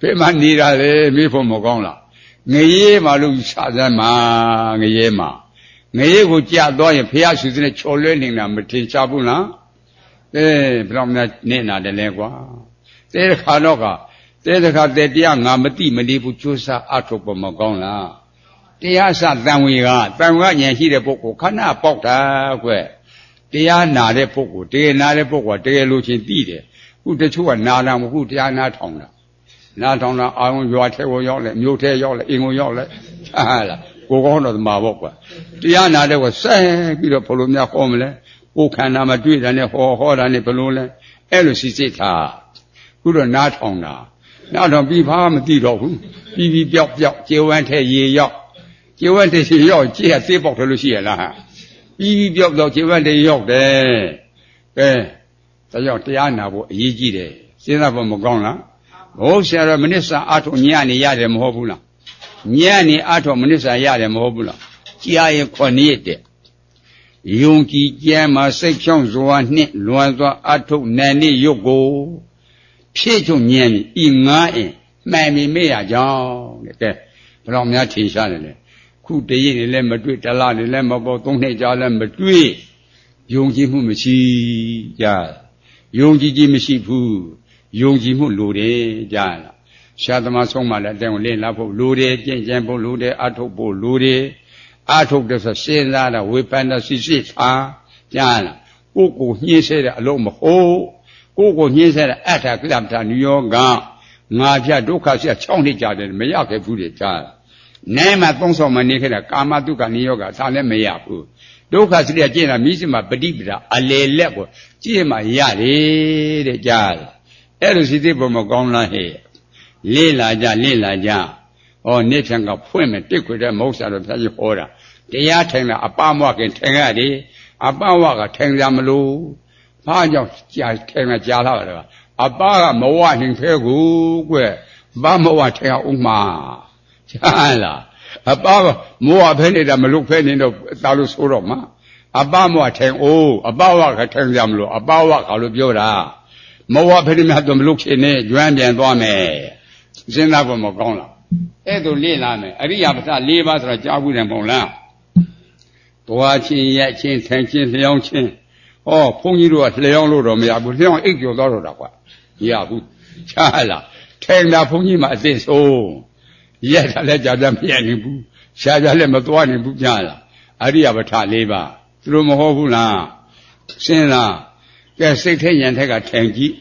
ဘယ်မှာနေတာလဲမေးဖို့မကောင်းလားငရေမှာလို့စစမ်းမှာငရေမှာငရေကိုကြာသွားရင်ဖះဆူစနဲ့ချော်လွဲနေတာမထင်ရှားဘူးလားဘယ်တော့မှနေတာတယ်လဲကွာတဲတစ်ခါတော့ကတဲတစ်ခါတဲတရားငါမသိမလေးဘူးကြိုးစားအထုတ်ဖို့မကောင်းလားတရားစတန်ဝေကဉာဏ်ရှိတဲ့ပုဂ္ဂိုလ်ခဏပေါက်တာကွတရားနာတဲ့ပုဂ္ဂိုလ်တကယ်နာတဲ့ပုဂ္ဂိုလ်တကယ်လို့ချင်းသိတယ်ခုတချို့ကနာတာမဟုတ်တရားနာထောင်တာနာထောင်တာအာရုံရွာထဲကိုရောက်လဲမြို့ထဲရောက်လဲအိမ်ကိုရောက်လဲဟာလားကိုကောင်းတော့မှာပေါ့ကွာတရားနာတဲ့ကဆက်ပြီးတော့ဘယ်လိုများဟောမလဲကိုခန္ဓာမှာတွေ့တာနဲ့ဟောတာနဲ့ဘယ်လိုလဲအဲ့လိုစိတ်ထားခုတော့နာထောင်တာနာထောင်ပြီးဘာမသိတော့ဘူးပြီးပြောက်ကျေဝန်းထဲရေရောက်ကျေဝန်းထဲရေရောက်ကြည့်ရသေးပေါက်တယ်လို့ရှိရလားပြီးပြောက်တော့ကျေဝန်းထဲရောက်တယ်ကဲဒါကြောင့်တရားနာဖို့အရေးကြီးတယ်စဉ်းစားဖို့မကောင်းလားဘုရားတော်မနစ်စာအထုညနေရတယ်မဟုတ်ဘူးလားညနေအထုမနစ်စာရတယ်မဟုတ်ဘူးလားကြာရင်9ရက်တဲ့ယုံကြည်ကြမ်းမှာစိတ်ဖြောင်းစွာနှင့်လွန်စွာအထုနာနေရုပ်ကိုဖြည့်ချုပ်ညံ့ဤငါအင်မှန်ပြီမေ့ရကြောင်းတဲ့ကဲဘယ်တော့များထင်ရှားတယ်လေခုတရည်နေလည်းမတွေ့တလားနေလည်းမပေါ်3နှစ်ကြာလည်းမတွေ့ယုံကြည်မှုမရှိကြယုံကြည်မရှိဘူးယုံကြည်မှုလိုတယ်ကြားလားရှားသမားဆုံးမှလည်းအတိုင်းကိုလင်းလာဖို့လိုတယ်ကျင့်ကြံဖို့လိုတယ်အထုတ်ဖို့လိုတယ်အထုတ်တဲ့ဆိုစဉ်းစားတာဝေဖန်တာစစ်ထားကြားလားကိုညှင်းဆဲတဲ့အလုံးမဟုတ်ကိုညှင်းဆဲတဲ့အဋ္ဌကလပ္ပတာနိယောကငါပြဒုက္ခဆရာ6နှစ်ကြာတယ်မရခဲ့ဘူးတဲ့ကြားလားနဲမှာ3ဆောင်မနေခဲ့တာကာမတုကနိယောကသာလည်းမရဘူးဒုက္ခဆရာကျင့်တာမိစမပฏิပဒါအလေလက်ကိုကျင့်မှရတယ်တဲ့ကြားလားအဲ့လိုစိတ်ပုံမကောင်းလားဟဲ့လေ့လာကြဟောနေ့ဖြန်ကဖွင့်မယ်တိတ်ခွေတဲ့မဟုတ်စားတော့ဖြတ်ရဟောတာတရားထိုင်တာအပမဝခင်ထိုင်ရတယ်အပဝကထိုင်ကြမလို့ဘာကြောင့်ကြာထိုင်မှာကြာလာတယ်အပကမဝနိုင်သေးဘူးကွဘာမဝထိုင်အောင်မှာကြားလားအပကမောဝဖဲနေတာမလို့ဖဲနေတော့တာလို့ဆိုတော့မှာအပမဝထိုင်အိုးအပဝကထိုင်ကြမလို့အပဝကလို့ပြောတာမဝဖဲနေမြတ်တော့မလို့ဖြစ်နေကျွမ်းပြန်သွားမယ်စဉ်းစားဖို့မကောင်းလားအဲ့ဒါလေ့လာမယ်အရိယာပဒ၄ပါးဆိုတာကြားဘူးတယ်မဟုတ်လားသွားချင်းရက်ချင်းထိုင်ချင်းလျောင်းချင်းဟောဘုန်းကြီးတို့ကလျောင်းလို့တော့မရဘူးလျောင်းအိတ်ကျော်သွားတော့တာကွာမရဘူးချားလားထိုင်တာဘုန်းကြီးမှအသိဆုံးရက်တာလည်းကြာမရနိုင်ဘူးရှားလည်းမသွားနိုင်ဘူးကြားလားအရိယာပဒ၄ပါးသူတို့မဟုတ်ဘူးလားစဉ်းစားကဲစိတ်ထဲဉာဏ်ထက်ကထိုင်ကြည့်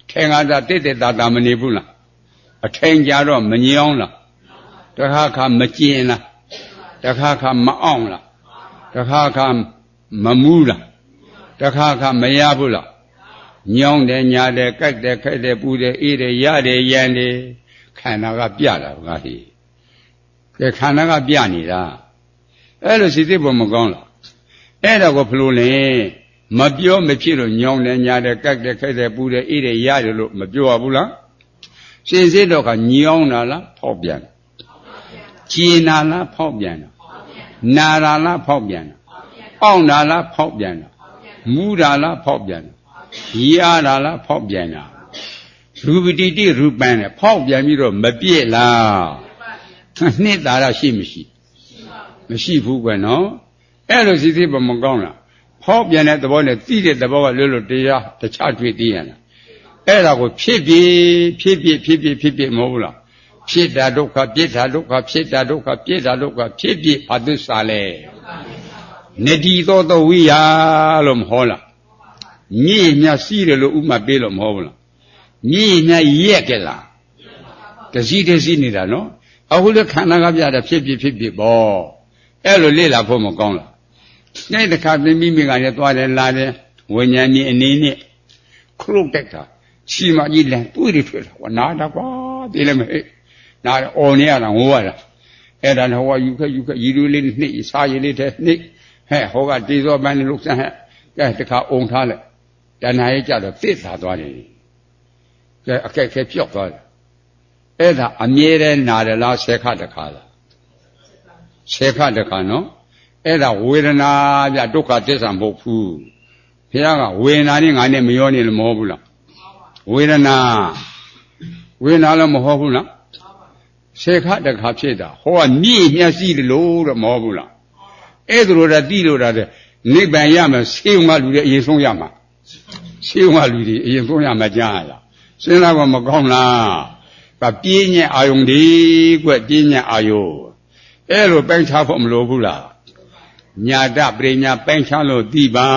ထိုင်တာတိတ်တာမနေဘူးလားအထိုင်ကြတော့မငြောင်းလားတခါမကျင်လားတခါမအောင်လားတခါမမူးလားတခါမရဘူးလားညောင်းတယ်ညာတယ်ကြိုက်တယ်ခိုက်တယ်ပူတယ်အေးတယ်ရတယ်ရန်တယ်ခန္ဓာကပြတာငါဟိကဲခန္ဓာကပြနေတာအဲ့လိုစိတ်ပုံမကောင်းလားအဲ့ဒါကိုဘလို့လဲမပြောမဖြစ်လို့ညောင်းတယ်ညာတယ်ကြိုက်တယ်ခိုက်တယ်ပူတယ်အေးတယ်ရတယ်လို့မပြောရဘူးလားရှင်းစစ်တော့ကညောင်းတာလားဖောက်ပြန်ကျင်တာလားဖောက်ပြန်တာနာတာလားဖောက်ပြန်တာအောင့်တာလားဖောက်ပြန်တာမူးတာလားဖောက်ပြန်တာရတာလားဖောက်ပြန်တာရူပတိတိရူပံနဲ့ဖောက်ပြန်ပြီးတော့မပြည့်လားနှစ်သာရရှိမရှိဘူးကွယ်နော်အဲ့လိုစိတ်သေးပုံမကောင်းလား ဖောက်ပြန်တဲ့သဘောနဲ့သိတဲ့သဘောကလွတ်လွတ်တရားတခြားတွေ့သိရလားအဲ့ဒါကိုဖြစ်မဟုတ်လားဖြစ်တာဒုက္ခပြစ်တာဒုက္ခဖြစ်တာဒုက္ခပြစ်တာဒုက္ခဖြစ်ဘာသစ္စာလဲနတိသောဝိယလို့မဟောလားမြည်မြစီးတယ်လို့ဥမာပေးလို့မဟုတ်ဘူးလားမြည်မြရက်ကြလားတစည်းနေတာနော်အခုလည်းခန္ဓာကပြတာဖြစ်ပေါ့အဲ့လိုလေ့လာဖို့မကောင်းလားနေ့တစ်ခါမိမိကလည်းသွားတယ်လာတယ်ဝိညာဉ်ကြီးအနေနဲ့ခရုတ်တက်တာချီမကြီးလန်တွေးထွက်တာနာတာကွာသိလည်းမဟဲ့နာအော်နေရတာငိုရတာအဲ့ဒါနဲ့ဟောယူခရီးလေးနှိပ်စားရည်လေးတဲ့နှိပ်ဟဲ့ဟောကတေဇောပန်းနဲ့လို့ဆန်းဟဲ့ကဲတစ်ခါအုံထားလိုက်တဏှာရဲ့ကြတော့သစ္စာသွားတယ်ကဲအခက်ခဲပြောက်သွားတယ်အဲ့ဒါအမြဲတမ်းနာတယ်လားဆယ်ခါတစ်ခါလားဆယ်ခါတစ်ခါနော်အဲ့ဒါဝေဒနာပြဒုက္ခသစ္စာမဟုတ်ဘူးဘုရားကဝေဒနာနဲ့ငါနဲ့မရောနေလို့မဟုတ်ဘူးလားဝေဒနာလည်းမဟုတ်ဘူးလားဆယ်ခါတစ်ခါဖြစ်တာဟောကမြည်မျက်စိလို့တော့မဟုတ်ဘူးလားအဲ့ဒါလိုတာတိလို့တာတဲ့နိဗ္ဗာန်ရမယ်ဆေးုံကလူတွေအရင်ဆုံးရမှာဆေးုံကလူတွေအရင်ဆုံးရမှာကြားရလားစဉ်းစားပါမကောင်းလားကပြင်းညက်အာယုန်ဒီကွပြင်းညက်အာယုန်အဲ့လိုပိုင်းခြားဖို့မလိုဘူးလားညာတပရိညာပိုင်းခြားလို့သိပါ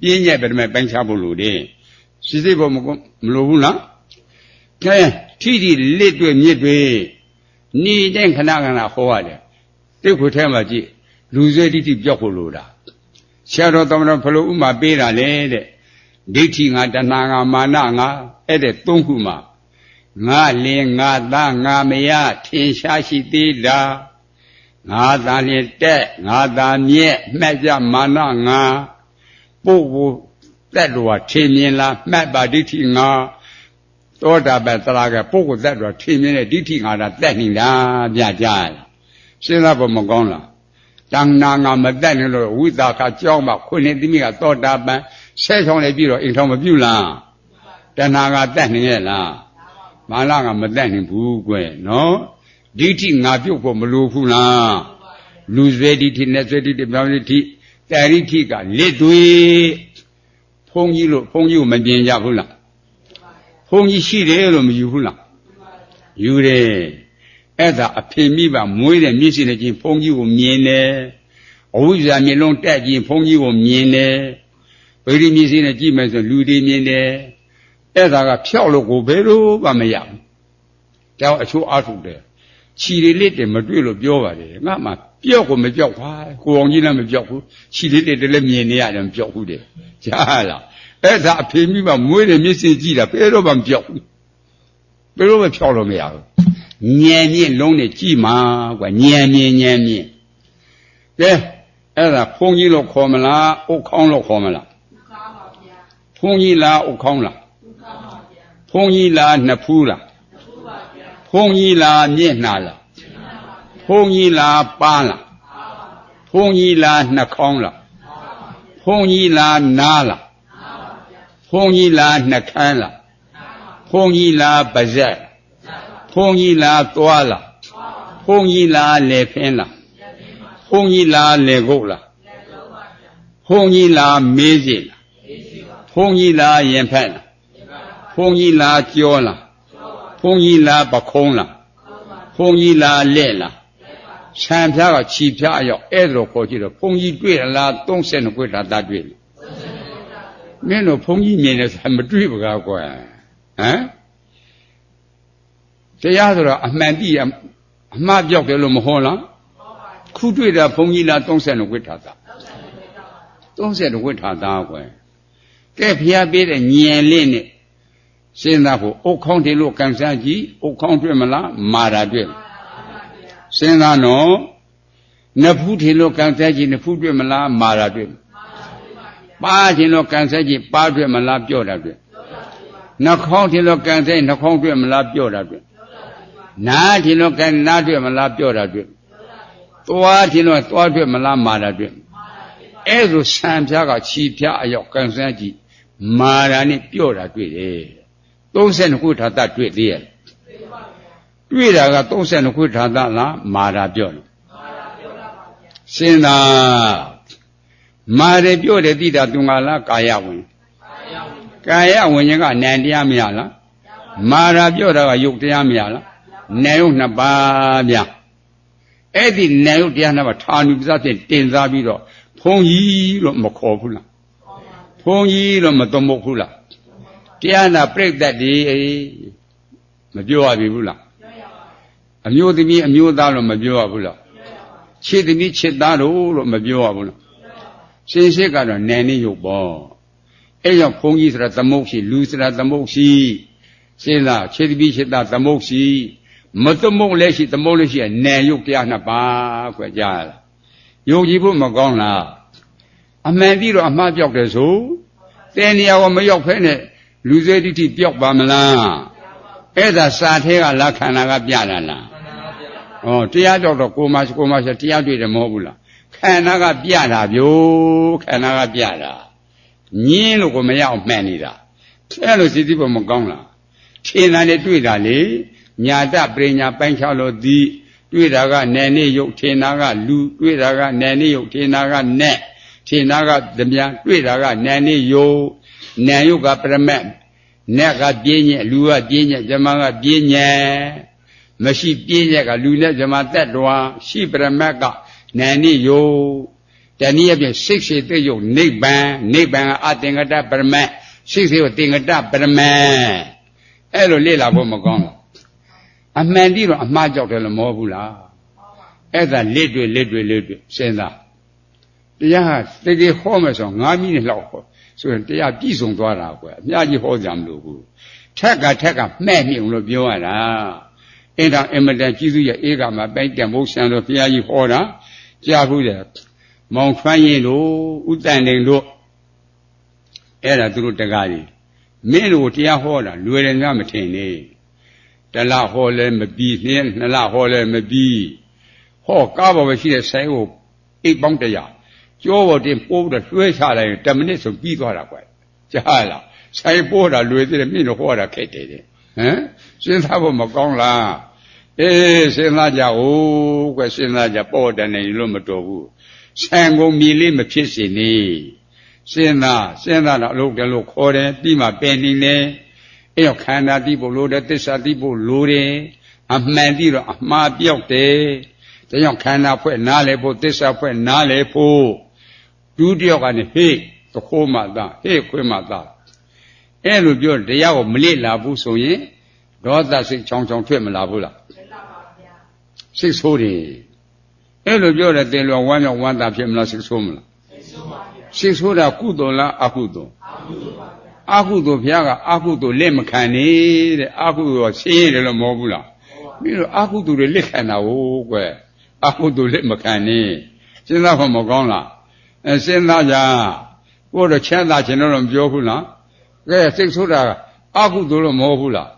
ပြင်းညက်ပဲတည်းပိုင်းခြားဖို့လိုတယ်စိစိဖို့မလိုဘူးလားကဲထိလစ်တွေမြစ်တွေနေတဲ့ခဏဟောရတယ်တိတ်ခွေထဲမှာကြည့်လူဆွဲဒိဋ္ဌိပြောက်ဖို့လိုတာဆရာတော်သမတော်ဘလို့ဥမာပေးတာလေတဲ့ဒိဋ္ဌိငါတဏှာငါမာနငါအဲ့တဲ့သုံးခုမှာငါလင်ငါသားငါမယားထင်ရှားရှိသေးတာငါသာလျက်တက်ငါသာမြက်မှတ်ကြမာနငါပုဂ္ဂိုလ်သက်တော်ထင်မြင်လားမှတ်ပါဒိဋ္ဌိငါသောတာပန်သရကပုဂ္ဂိုလ်သက်တော်ထင်မြင်တဲ့ဒိဋ္ဌိငါတာတက်နေတာပြကြရစဉ်းစားဖို့မကောင်းလားတဏ္ဍာငါမတက်နေလို့ဝိသကကြောင်းမှခွနေတိမိကသောတာပန်ဆဲချောင်းလည်းပြီးတော့အိမ်ထောင်မပြုတ်လားတဏှာကတက်နေရဲ့လားမာနကမတက်နေဘူးကွနော်ဒိဋ္ဌိငါပြုတ်ဖို့မလိုဘူးလားလူဆွဲဒိဋ္ဌိနဲ့ဆွဲဒိဋ္ဌိပြောင်းဒိဋ္ဌိတာရိဋ္ဌိကလက်တွေဘုန်းကြီးကိုမပြင်ကြဘူးလားဘုန်းကြီးရှိတယ်လို့မယူဘူးလားယူတယ်အဲ့ဒါအဖေမိပါမွေးတဲ့မျက်စိနဲ့ချင်းဘုန်းကြီးကိုမြင်တယ်အဝိဇ္ဇာမျက်လုံးတက်ချင်းဘုန်းကြီးကိုမြင်တယ်ဗေဒိမျက်စိနဲ့ကြည့်မယ်ဆိုလူတွေမြင်တယ်အဲ့ဒါကဖြောက်လို့ကိုဘယ်လိုမှမရဘူးကြောက်အချိုးအားထုတ်တယ်ခြီလေးတွေမတွေ့လို့ပြောပါတယ်ငါမှပြောက်ကိုမပြောက်ပါကိုအောင်ကြီးလည်းမပြောက်ဘူးခြီလေးတွေလည်းမြင်နေရတယ်မပြောက်ဘူးတဲ့ကြားလားအဲ့ဒါအဖေမိပါမွေးတဲ့မျက်စိကြည့်တာဘယ်တော့မှမပြောက်ဘူးဘယ်လိုမှဖြောက်လို့မရဘူးဉာဏ်မြင့်လုံးနဲ့ကြည့်မှာကွာဉာဏ်မြင့်ကဲအဲ့ဒါဘုန်းကြီးလို့ခေါ်မလားဥက္ခေါင်းလို့ခေါ်မလားဘုန်းကြီးလားဥက္ခေါင်းလားဘုန်းကြီးလားနှစ်ဖူးလားဘုန်းကြီးလားမျက်နှာလားဘုန်းကြီးလားပန်းလားဘုန်းကြီးလားနှာခေါင်းလားဘုန်းကြီးလားနားလားဘုန်းကြီးလားနှာခမ်းလားဘုန်းကြီးလားပါးစပ်ဘုန်းကြီးလားသွားလားဘုန်းကြီးလားလေဖင်းလားဘုန်းကြီးလားလေကုတ်လားဘုန်းကြီးလားမေးစီလားဘုန်းကြီးလားရင်ဖက်လားဘုန်းကြီးလားကြောလားဘုန်းကြီးလားပခုံးလားဘုန်းကြီးလားလက်လားဆံပြားကခြီပြားရောက်အဲ့ဒါကိုခေါ်ကြည့်တော့ဘုန်းကြီးတွေ့လား32ခွေတာတတ်တွေ့တယ်မင်းတို့ဘုန်းကြီးမြင်တယ်ဆိုမတွေ့ဘူးကွာဟမ်တရားဆိုတော့အမှန်တိအမှားပြောက်တယ်လို့မဟောလားခုတွေ့တာဘုန်းကြီးလား32ခွေတာ32ခွေတာကွယ်ကဲဖျားပေးတဲ့ညင်လေးနဲ့စဉ်းစားဖို့အုတ်ခေါင်းတယ်လို့ကန်စားကြည့်အုတ်ခေါင်းတွေ့မလားမာတာတွေ့စဉ်းစားနော်နဖူးတယ်လို့ကန်စားကြည့်နဖူးတွေ့မလားမာတာတွေ့ပါခြင်းလို့ကန်စားကြည့်ပါတွေ့မလားပြောတာတွေ့နှာခေါင်းတယ်လို့ကန်စားနှာခေါင်းတွေ့မလားပြောတာတွေ့နားတယ်လို့ကန်နားတွေ့မလားပြောတာတွေ့သွားတယ်လို့သွားတွေ့မလားမာတာတွေ့အဲ့လိုဆံပြားကခြီပြားအရောက်ကန်စားကြည့်မာတာနဲ့ပြောတာတွေ့တယ်32ခုထာတတွေ့သေးရဲ့တွေ့တာက32ခုထာတလားမာတာပြောတယ်စဉ်းစား မာရပြောတယ်တိတာသူငါလားကာယဝင်ကာယဝင်ခြင်းကနံတရားမရလားမာရပြောတာကယုတ်တရားမရလားနံယုတ်နှစ်ပါးဗျအဲ့ဒီနံယုတ်တရားနှစ်ပါးဌာနုပ္ပဇဖြင့်တင်စားပြီးတော့ဘုန်းကြီးလို့မခေါ်ဘူးလားဘုန်းကြီးလို့မသမုတ်ဘူးလားတရားနာပြိတ္တတည်းမပြောရပြီဘူးလားအမျိုးသမီးအမျိုးသားလို့မပြောရဘူးလားခြေသမီးခြေသားလို့မပြောရဘူးလားရှင်းရှင်းကတော့နံနေရုပ်ပေါ့အဲ့ကြောင့်ဘုန်းကြီးဆိုတာသမုတ်ရှိလူဆိုတာသမုတ်ရှိရှင်းလားခြေသမီးခြေသားသမုတ်ရှိမသမုတ်လည်းရှိသမုတ်လည်းရှိနံရုပ်တရားနှစ်ပါးခွဲကြားလားယုံကြည်ဖို့မကောင်းလားအမှန်တည်းတော့အမှားပြောက်တယ်ဆိုတဲ့နေရာကမရောက်ဖဲနဲ့လူစေတိတိပြောက်ပါမလားအဲ့ဒါစာထဲကလာခန္ဓာကပြတာလားဩတရားကြောက်တော့ကိုမရှိတရားတွေ့တယ်မဟုတ်ဘူးလားခန္ဓာကပြတာဗျို့ခန္ဓာကပြတာညင်းလို့ကိုမရအောင်မှန်နေတာအဲ့လိုစိတ်ဖို့မကောင်းလားထင်တာနဲ့တွေ့တာလေညာတပရိညာပိုင်းခြားလို့ဒီတွေ့တာကနယ်နေရုပ်ထင်တာကလူတွေ့တာကနယ်နေရုပ်ထင်တာကနဲ့ထင်တာကဓမြတွေ့တာကနယ်နေရုပ်နယ်ရုပ်ကပရမတ်နက်ကပြင်းညက်လူကပြင်းညက်ဇမကပြင်းညက်မရှိပြင်းညက်ကလူနဲ့ဇမတက်တော်ရှိပရမတ်ကနယ်နေရုပ်တနည်းအားဖြင့်စိတ်ရှိသိရုပ်နိဗ္ဗာန်ကအသင်္ကတပရမတ်စိတ်ရှိကိုသင်္ကတပရမတ်အဲ့လိုလေ့လာဖို့မကောင်းဘူးအမှန်တည်းတော့အမှားကြောက်တယ်လို့မဟုတ်ဘူးလားအဲ့ဒါလက်တွေ့စဉ်းစားတရားဟာတကယ်ဟောမယ်ဆို9မိနစ်လောက်ဟောဆိုရင်တရားပြည့်စုံသွားတာကွယ်အများကြီးဟောကြမလို့ဘူးထက်ကမှဲ့မြုံလို့ပြောရတာအဲ့ဒါအမတန်ကြီးစုရဲ့ဧကမှာပိုင်းတံမိုးဆံလို့ဘုရားကြီးဟောတာကြားဘူးတယ်မောင်ထွန်းရင်တို့ဥတန်နေတို့အဲ့ဒါသူတို့တကားကြီးမင်းတို့တရားဟောတာလွယ်တယ်ငါမထင်နဲ့တလဟောလဲမပြီးနှစ်လဟောလဲမပြီးဟောကားပေါ်မှာရှိတဲ့ဆိုင်ကိုအိတ်ပေါင်း100ကြောပေါ်တင်ပိုးပြီးတော့လွှဲချလိုက်ရင်10မိနစ်ဆိုပြီးသွားတာကွယ်ကြားလားဆိုင်ပိုးတာလွယ်သေးတယ်မင်းတို့ဟောတာခက်တယ်ဟမ်စဉ်းစားဖို့မကောင်းလားအေးစဉ်းစားကြဦးကွယ်စဉ်းစားကြပေါ့တယ်နေလို့မတော်ဘူးဆံကုန်မြေလေးမဖြစ်စေနဲ့စဉ်းစားတော့အလုပ်တယ်လို့ခေါ်တယ်ပြီးမှပင်နေတယ်အဲ့တော့ခန္ဓာသိဖို့လိုတယ်သစ္စာသိဖို့လိုတယ်အမှန်သိတော့အမှားပြောက်တယ်ဒါကြောင့်ခန္ဓာဖွဲ့နားလေဖို့သစ္စာဖွဲ့နားလေဖို့ဒုတိယကနေဟေ့သခိုးမှသာဟေ့ခွေးမှသာအဲ့လိုပြောတရားကိုမလေ့လာဘူးဆိုရင်ဒေါသစိတ်ချောင်းထွက်မလာဘူးလားစိတ်ဆိုးတယ်အဲ့လိုပြောတယ်တင်လွန်ဝမ်းမြောက်ဝမ်းသာဖြစ်မလားစိတ်ဆိုးမလားစိတ်ဆိုးတာကုသိုလ်လားအကုသိုလ်အကုသိုလ်ဘုရားကအကုသိုလ်လက်မခံနဲ့တဲ့အကုသိုလ်ဆင်းရဲတယ်လို့မဟုတ်ဘူးလားပြီးတော့အကုသိုလ်တွေလက်ခံတာဟုတ်ကွယ်အကုသိုလ်လက်မခံနဲ့စဉ်းစားဖို့မကောင်းလားစဉ်းစားကြကိုယ်တော့ချမ်းသာခြင်းတော့မပြောဘူးလားကဲစိတ်ဆိုးတာအကုသိုလ်လို့မဟုတ်ဘူးလား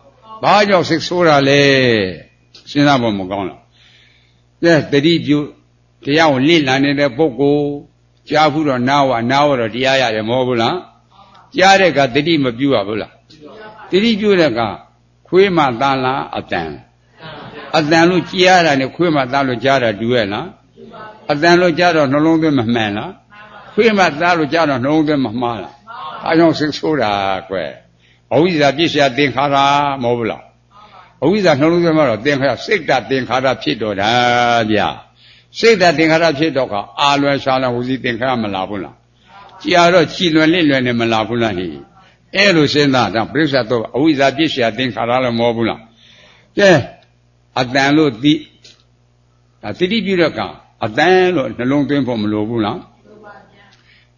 ဘာကြောင့်စိတ်ဆိုးတာလဲစဉ်းစားဖို့မကောင်းလားကဲတတိပြုတရားကိုလေ့လာနေတဲ့ပုဂ္ဂိုလ်ကြားဘူးတော့နားတော့တရားရတယ်မဟုတ်ဘူးလားကြားတဲ့ကတတိမပြုရဘူးလားတတိပြုတဲ့ကခွေးမှသားလားအတန်လို့ကြားရတာနဲ့ခွေးမှသားလို့ကြားတာတူရဲ့လားအတန်လို့ကြားတော့နှလုံးသွင်းမမှန်လားခွေးမှသားလို့ကြားတော့နှလုံးသွင်းမမှားလားအဲကြောင့်စိတ်ဆိုးတာကွယ်အဝိဇ္ဇာပြည့်စရာသင်္ခါရမဟုတ်ဘူးလားအဝိဇ္ဇာနှလုံးသွင်းမှတော့သင်္ခါရစိတ်တသင်္ခါရဖြစ်တော့တာဗျာစိတ်တသင်္ခါရဖြစ်တော့ကအာလွယ်ရှားလာဝစီသင်္ခါရမလာဘူးလားကြာတော့ကြည်လွယ်လင့်လွယ်နဲ့မလာဘူးလားဟိအဲ့လိုစဉ်းစားတော့ပြိဿတော့အဝိဇ္ဇာပြည့်စရာသင်္ခါရလည်းမဟုတ်ဘူးလားကဲအတန်လို့သိဒါတတိပြုတဲ့ကအတန်လို့နှလုံးသွင်းဖို့မလိုဘူးလား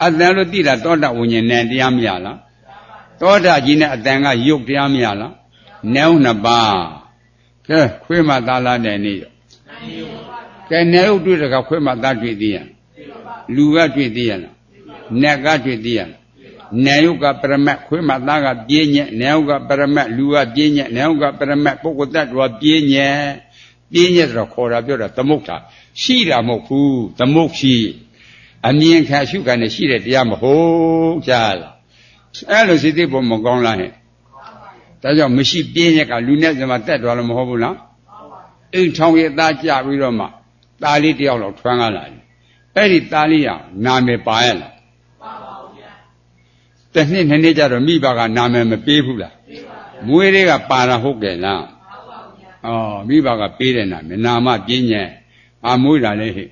အတန်လို့သိတာသောတာဝိညာဉ်နဲ့တရားမရလားသောတာကြီးနဲ့အတန်ကယုတ်တရားမရလားနဲဥနှစ်ပါးကဲခွေးမသားလားတဲ့နေ့ကဲနဲဥတွေ့တဲ့ကခွေးမသားတွေ့သေးရလူကတွေ့သေးရလားနက်ကတွေ့သေးရလားနေယုကပရမတ်ခွေးမသားကပြင်းညက်နေယုကပရမတ်လူကပြင်းညက်နေယုကပရမတ်ပုဂ္ဂိုလ်တ attva ပြင်းညက်ဆိုတော့ခေါ်တာပြောတာသမုဋ္ဌာရှိတာမဟုတ်ဘူးသမုဋ္ဌိအမြင်ခံရှုခံနေရှိတဲ့တရားမဟုတ်ကြလားအဲ့လိုစိတ်သိဖို့မကောင်းလားဟဲ့ဒါကြောင့်မရှိပြင်းညက်ကလူနဲ့ဇမတက်သွားလို့မဟုတ်ဘူးလားအိမ်ထောင်ရသားကြပြီးတော့မှသားလေးတယောက်လောက်ထွန်းကားလာတယ်အဲ့ဒီသားလေးကနာမည်ပါရလား တစ်နှစ်နှစ်နှစ်ကြတော့မိဘကနာမည်မပေးဘူးလားမွေးတွေကပါတာဟုတ်ကဲ့လားမိဘကပေးတယ်နာမပြင်းညံမွေးတာလေဟဲ့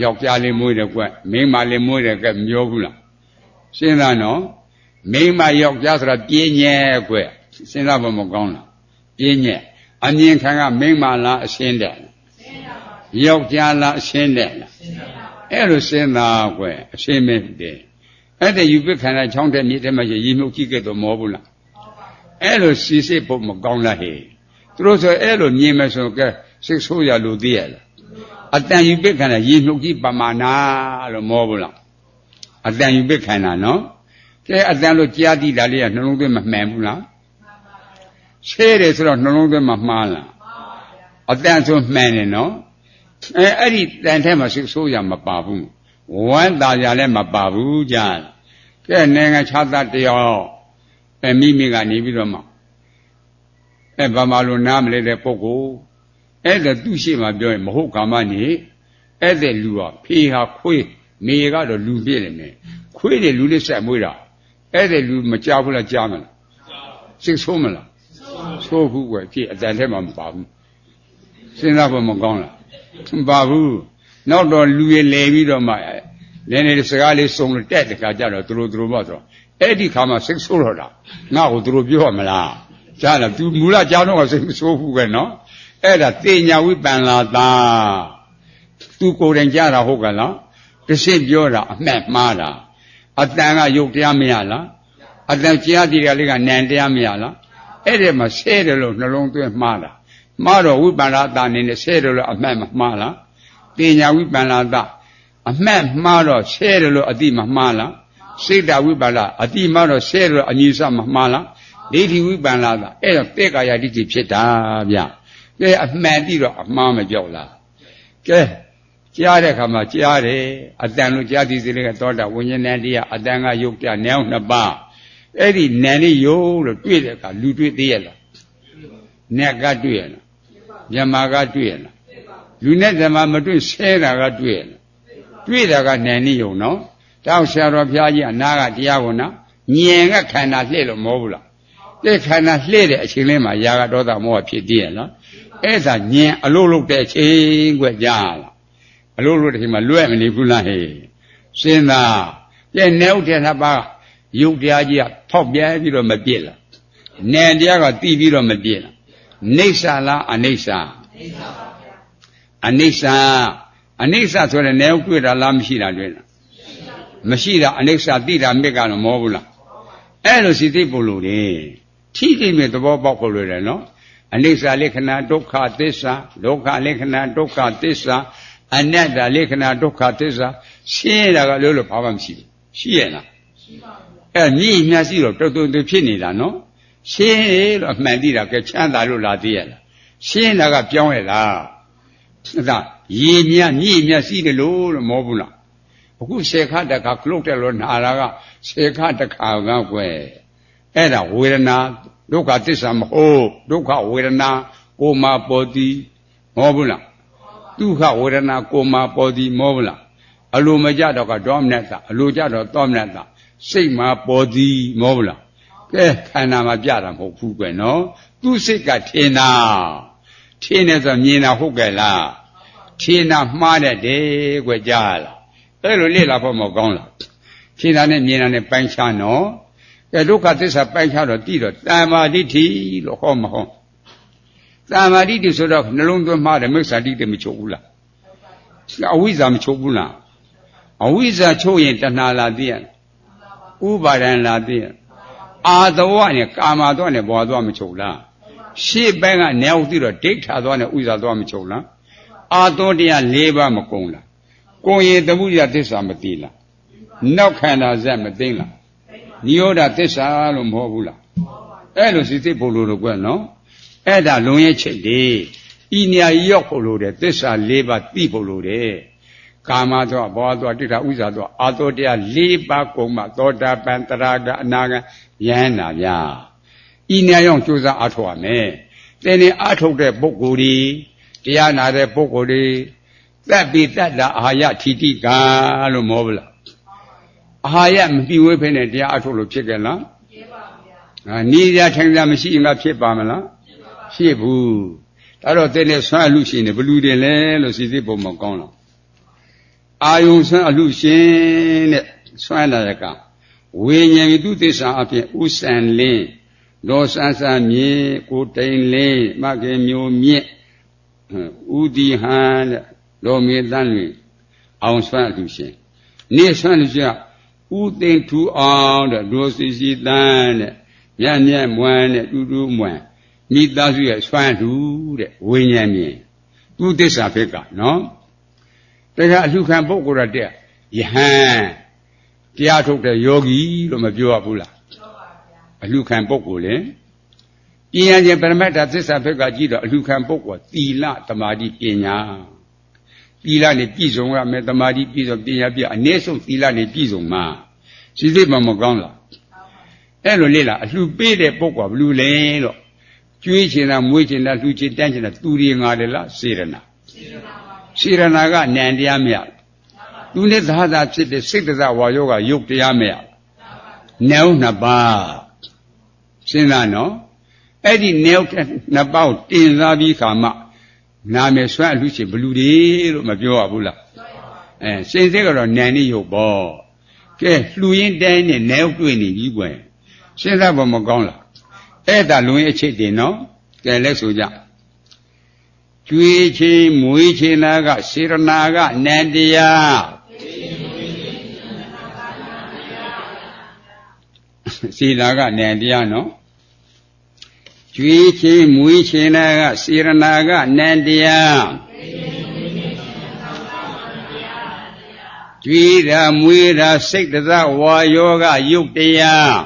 ယောက်ျားလေးမွေးတယ်ကွမိန်းမလေးမွေးတယ်ကဲမပြောဘူးလားစဉ်းစားနော်မိန်းမယောက်ျားဆိုတာပြင်းညံကွစဉ်းစားဖို့မကောင်းလားပြင်းညံအမြင်ခံကမိန်းမလားအရှင်းတယ်ယောက်ျားလားအရှင်းတယ်အဲ့လိုစဉ်းစားကွအရှင်းမင်းတယ်အဲ့ဒါယူပခန္ဓာချောင်းတဲ့မြေထဲမှာရေမြုပ်ကြည့်ခဲ့တော့မောဘူးလားအဲ့လိုစီစစ်ဖို့မကောင်းလားဟဲ့သူတို့ဆိုအဲ့လိုမြင်မယ်ဆိုကဲစိတ်ဆိုးရလို့သိရလားအတန်ယူပခန္ဓာရေမြုပ်ကြည့်ပမာဏလို့မောဘူးလားအတန်ယူပခန္ဓာနော်ကဲအတန်လို့ကြားသိတာလေးကနှလုံးသွင်းမမှန်ဘူးလားရှဲတယ်ဆိုတော့နှလုံးသွင်းမမှားလားအတန်ဆိုမှန်တယ်နော်အဲ့ဒီတန်ထဲမှာစိတ်ဆိုးရမပါဘူးဝမ်းသာရလည်းမပါဘူးကြားကဲနိုင်ငံခြားသားတယောက်မိမိကနေပြီးတော့မှဘာမှလို့နားမလဲတဲ့ပုဂ္ဂိုလ်အဲ့ဒါသူ့ရှိမှပြောရင်မဟုတ်ကာမနေအဲ့တဲ့လူကဖေးဟာခွေးမေကတော့လူပြည့်တယ်နဲ့ခွေးတယ်လူလေးဆက်မွေးတာအဲ့တဲ့လူမကြောက်ဘူးလားကြားမလားစိတ်ဆိုးမလားဆိုးဘူးကွယ်ဖြစ်အတန်ထဲမှာမပါဘူးစဉ်းစားဖို့မကောင်းလားမပါဘူးနောက်တော့လူရလဲပြီးတော့မှလည်းနေစကားလေးစုံလို့တက်တခါကြတော့သူတို့ပေါ့ဆိုအဲ့ဒီခါမှစိတ်ဆိုးတော့တာငါ့ကိုသူတို့ပြောရမလားကြားလား तू မူလကြားတော့စိတ်မဆိုးဘူးပဲနော်အဲ့ဒါတေညာဝိပန္လာတာ तू ကိုယ်တိုင်ကြားတာဟုတ်ကလားတစ်စိပြောတာအမှတ်မှားတာအတန်ကယုတ်တရားမရလားအတန်ကြားတိကလေးကနံတရားမရလားအဲ့ဒီမှာဆဲတယ်လို့နှလုံးသွင်းမှားတာမှားတော့ဝိပန္လာတာနေနဲ့ဆဲတယ်လို့အမှတ်မမှားလားတေညာဝိပန္လာတာအမှတ်မှားတော့ဆဲတယ်လို့အတိမမှားလားစိတ်တဝိပန္လာအတိမှားတော့ဆဲတယ်လို့အညီစမမှားလားဒိဋ္ဌိဝိပန္လာတာအဲ့တော့တေကာယဒိဋ္ဌိဖြစ်တာဗျကဲအမှန်တိတော့အမှားမကြောက်လားကဲကြားတဲ့ခါမှာကြားတယ်အတန်လို့ကြားသည်စိလေးကသောတာဝိညာဉ်နဲ့တရားအတန်ကယုတ်ကြနန်းနှစ်ပါးအဲ့ဒီနန်းလေးယုတ်လို့တွေ့တဲ့အခါလူတွေ့သေးရဲ့လားနတ်ကတွေ့ရလားမြမကတွေ့ရလားလူနဲ့ဓမ္မမတွေ့ဆဲတာကတွေ့ရလားတွေ့တာကနန်းလေးယုံနော်တောက်ဆရာတော်ဘုရားကြီးအနာကတရားကိုနော်ညင်ကခန္ဓာလှည့်လို့မောဘူးလားတဲ့ခန္ဓာလှည့်တဲ့အချိန်လေးမှာຢာကဒေါသမောဟဖြစ်သေးရဲ့လားအဲ့ဒါညင်အလို့လို့တဲ့အချိန်ကွကြားလားအလို့လို့တဲ့ချိန်မှာလွဲ့မနေဘူးလားဟဲ့စဉ်းစားတဲ့နေဥတဲ့နှစ်ပါးယုတ်တရားကြီးကဖောက်ပြဲပြီးတော့မပြည့်လားနေတရားကတီးပြီးတော့မပြည့်လားနေဆာလားအနိစ္စအနိစ္စအနိစ္စဆိုတဲ့နေဥတွေ့တာလားမရှိတာတွေ့လားမရှိတာအနိစ္စသိတာမြစ်ကတော့မောဘူးလားအဲ့လိုစိတ်သိပို့လို့တယ်ထိတိမဲ့သဘောပေါက်ဖို့လွယ်တယ်နော်အနိစ္စလေခဏဒုက္ခသစ္စာဒုက္ခလေခဏဒုက္ခသစ္စာအနတ္တလေခဏဒုက္ခသစ္စာရှင်းရတာကလို့လို့ဘာမှမရှိဘူးရှိရလားရှိပါဘူးအဲ့မြည်မြတ်ရှိတော့တော်တော်ဖြစ်နေတာနော်ရှင်းလို့အမှန်သိတာကချမ်းသာလို့လာသိရလားရှင်းတာကပြောင်းရလားဒါရေမြတ်မြည်မြတ်ရှိတယ်လို့မောဘူးလားအခုရှေခတခါကလုတ်တယ်လို့နာတာကရှေခတခါကကွယ်အဲ့ဒါဝေဒနာဒုက္ခသစ္စာမဟုတ်ဒုက္ခဝေဒနာကိုမာပေါ်သည်မောဘူးလားဒုက္ခဝေဒနာကိုမာပေါ်သည်မောဘူးလားအလိုမကြတော့ကဒေါမနတအလိုကြတော့သောမနတစိတ်မှာပေါ်သည်မောဘူးလားကဲခန္ဓာမှာပြတာမဟုတ်ဘူးကွယ်နော်သူစိတ်ကထင်တာထင်တယ်ဆိုမြင်တာဟုတ်ကဲ့လားထင်တာမှားတဲ့တယ်ကွယ်ကြားလားအဲ့လိုလေ့လာဖို့မကောင်းလားထင်တာနဲ့မြင်တာနဲ့ပိုင်းခြားနော်ကဲဒုက္ခသစ္စာပိုင်းခြားတော့တိတော့တမ္မာဒိဋ္ဌိလို့ဟောမဟုတ်တမ္မာဒိဋ္ဌိဆိုတော့နှလုံးသွင်းမှားတယ်မိစ္ဆာဒိဋ္ဌိမချုပ်ဘူးလားအဝိဇ္ဇာမချုပ်ဘူးလားအဝိဇ္ဇာချုပ်ရင်တဏှာလာသိရဥပါဒံလာသိရအာသဝနဲ့ကာမသွားနဲ့ဘောသွားမချုပ်လားရှေ့ပိုင်းကနေအောင်သိတော့ဒိဋ္ဌာသွားနဲ့ဥဇ္ဇာသွားမချုပ်လားအာသောတရား၄ပါးမကုန်လားကိုယ်ရင်သမှုရသစ္စာမသိလားနောက်ခန္ဓာဇက်မသိလားနိရောဓသစ္စာလို့မဟုတ်ဘူးလားအဲ့လိုစိတ်သိဖို့လို့ကွနော်အဲ့ဒါလုံရဲ့ချိတ်လေဤနေရာရောက်ဖို့လို့တဲ့သစ္စာ၄ပါးသိဖို့လို့တဲ့ကာမသောဘောသောတိဋ္ဌဥစ္စာသောအာသောတရား၄ပါးကုန်မှသောတာပန်တရာကအနာဂံယဟန္တာဗျာဤနေရာရောက်ကြိုးစားအားထုတ်ရမယ်တဲ့နေအားထုတ်တဲ့ပုဂ္ဂိုလ်ဒီတရားနာတဲ့ပုဂ္ဂိုလ်ဒီသက်ပြီးတတ်တာအာယထိတိကလို့မောဗလား အာရမပြီးဝဲဖဲနဲ့တရားအထုတ်လို့ဖြစ်ကြလားဖြစ်ပါဗျာနေရထိုင်ကြမရှိရင်ကဖြစ်ပါမလားဖြစ်ဘူးဒါတော့တဲ့နဲ့ဆွမ်းအလူရှင်တွေဘလူတွေလဲလို့စီစစ်ပုံမကောင်းတော့အာယုံဆွမ်းအလူရှင်တဲ့ဆွမ်းလာရကဝိညာဉ်သူသစ္စာအဖြစ်ဥစ္ဆန်လင်းဒေါ်ဆန်းဆန်းမြေကိုတိန်လင်းမခင်မျိုးမြင့်ဥဒီဟန်တဲ့တော်မြေတန်းလွင်အောင်ဆွမ်းအလူရှင်နေဆွမ်းလူရှင်ဥသိမ့်ထူအောင်တဲ့ဒိုစီတန်းတဲ့မြတ်မြတ်မွမ်းတဲ့တူတူမွမ်းမိသားစုရဲ့ဆွမ်းလူတဲ့ဝိညာဉ်မြင်သူသစ္စာဖြစ်ကနော်တခါအလှခံပုဂ္ဂိုလ်ရတဲ့ယဟန်တရားထုတ်တဲ့ယောဂီလို့မပြောရဘူးလားပြောပါဗျာအလှခံပုဂ္ဂိုလ်လေပညာရှင်ပရမတ္ထသစ္စာဖြစ်ကကြည့်တော့အလှခံပုဂ္ဂိုလ်သီလသမာဓိပညာသီလနဲ့ပြည့်စုံရမယ်သမာဓိပြည့်စုံပညာပြည့်အနည်းဆုံးသီလနဲ့ပြည့်စုံမှာစိစိမကောင်းလားအဲ့လိုလေလားအလှပေးတဲ့ပုဂ္ဂိုလ်ဘလူလဲတော့ကျွေးချင်တာမွေးချင်တာလှူချင်တန်းချင်တာသူတွေငါတယ်လားစေရနာစေရနာကနံတရားမရသူနဲ့သာသာဖြစ်တဲ့စိတ်တဇဝါယောကယုတ်တရားမရနေုံနှစ်ပါးစဉ်းစားနော်အဲ့ဒီနေုံနှစ်ပါးကိုတင်စားပြီးခါမှနာမည်ဆွမ်းအလှချင်ဘလူတွေလို့မပြောရဘူးလားစိတ်စိတ်ကတော့နံနေယုတ်ပေါ့ကဲလှူရင်းတိုင်းနဲ့နေုံတွေ့နေပြီကွယ်စဉ်းစားဖို့မကောင်းလားအဲ့ဒါလွင်အချစ်တင်နော်ကဲလက်ဆိုကြကျွေးချင်းမွေးချင်းနာကစေရနာကနန္တရားစေနာကနန္တရားနော်ကျွေးချင်းမွေးချင်းနာကစေရနာကနန္တရားကျွေးတာမွေးတာစိတ်တသဝါယောကယုတ်တရား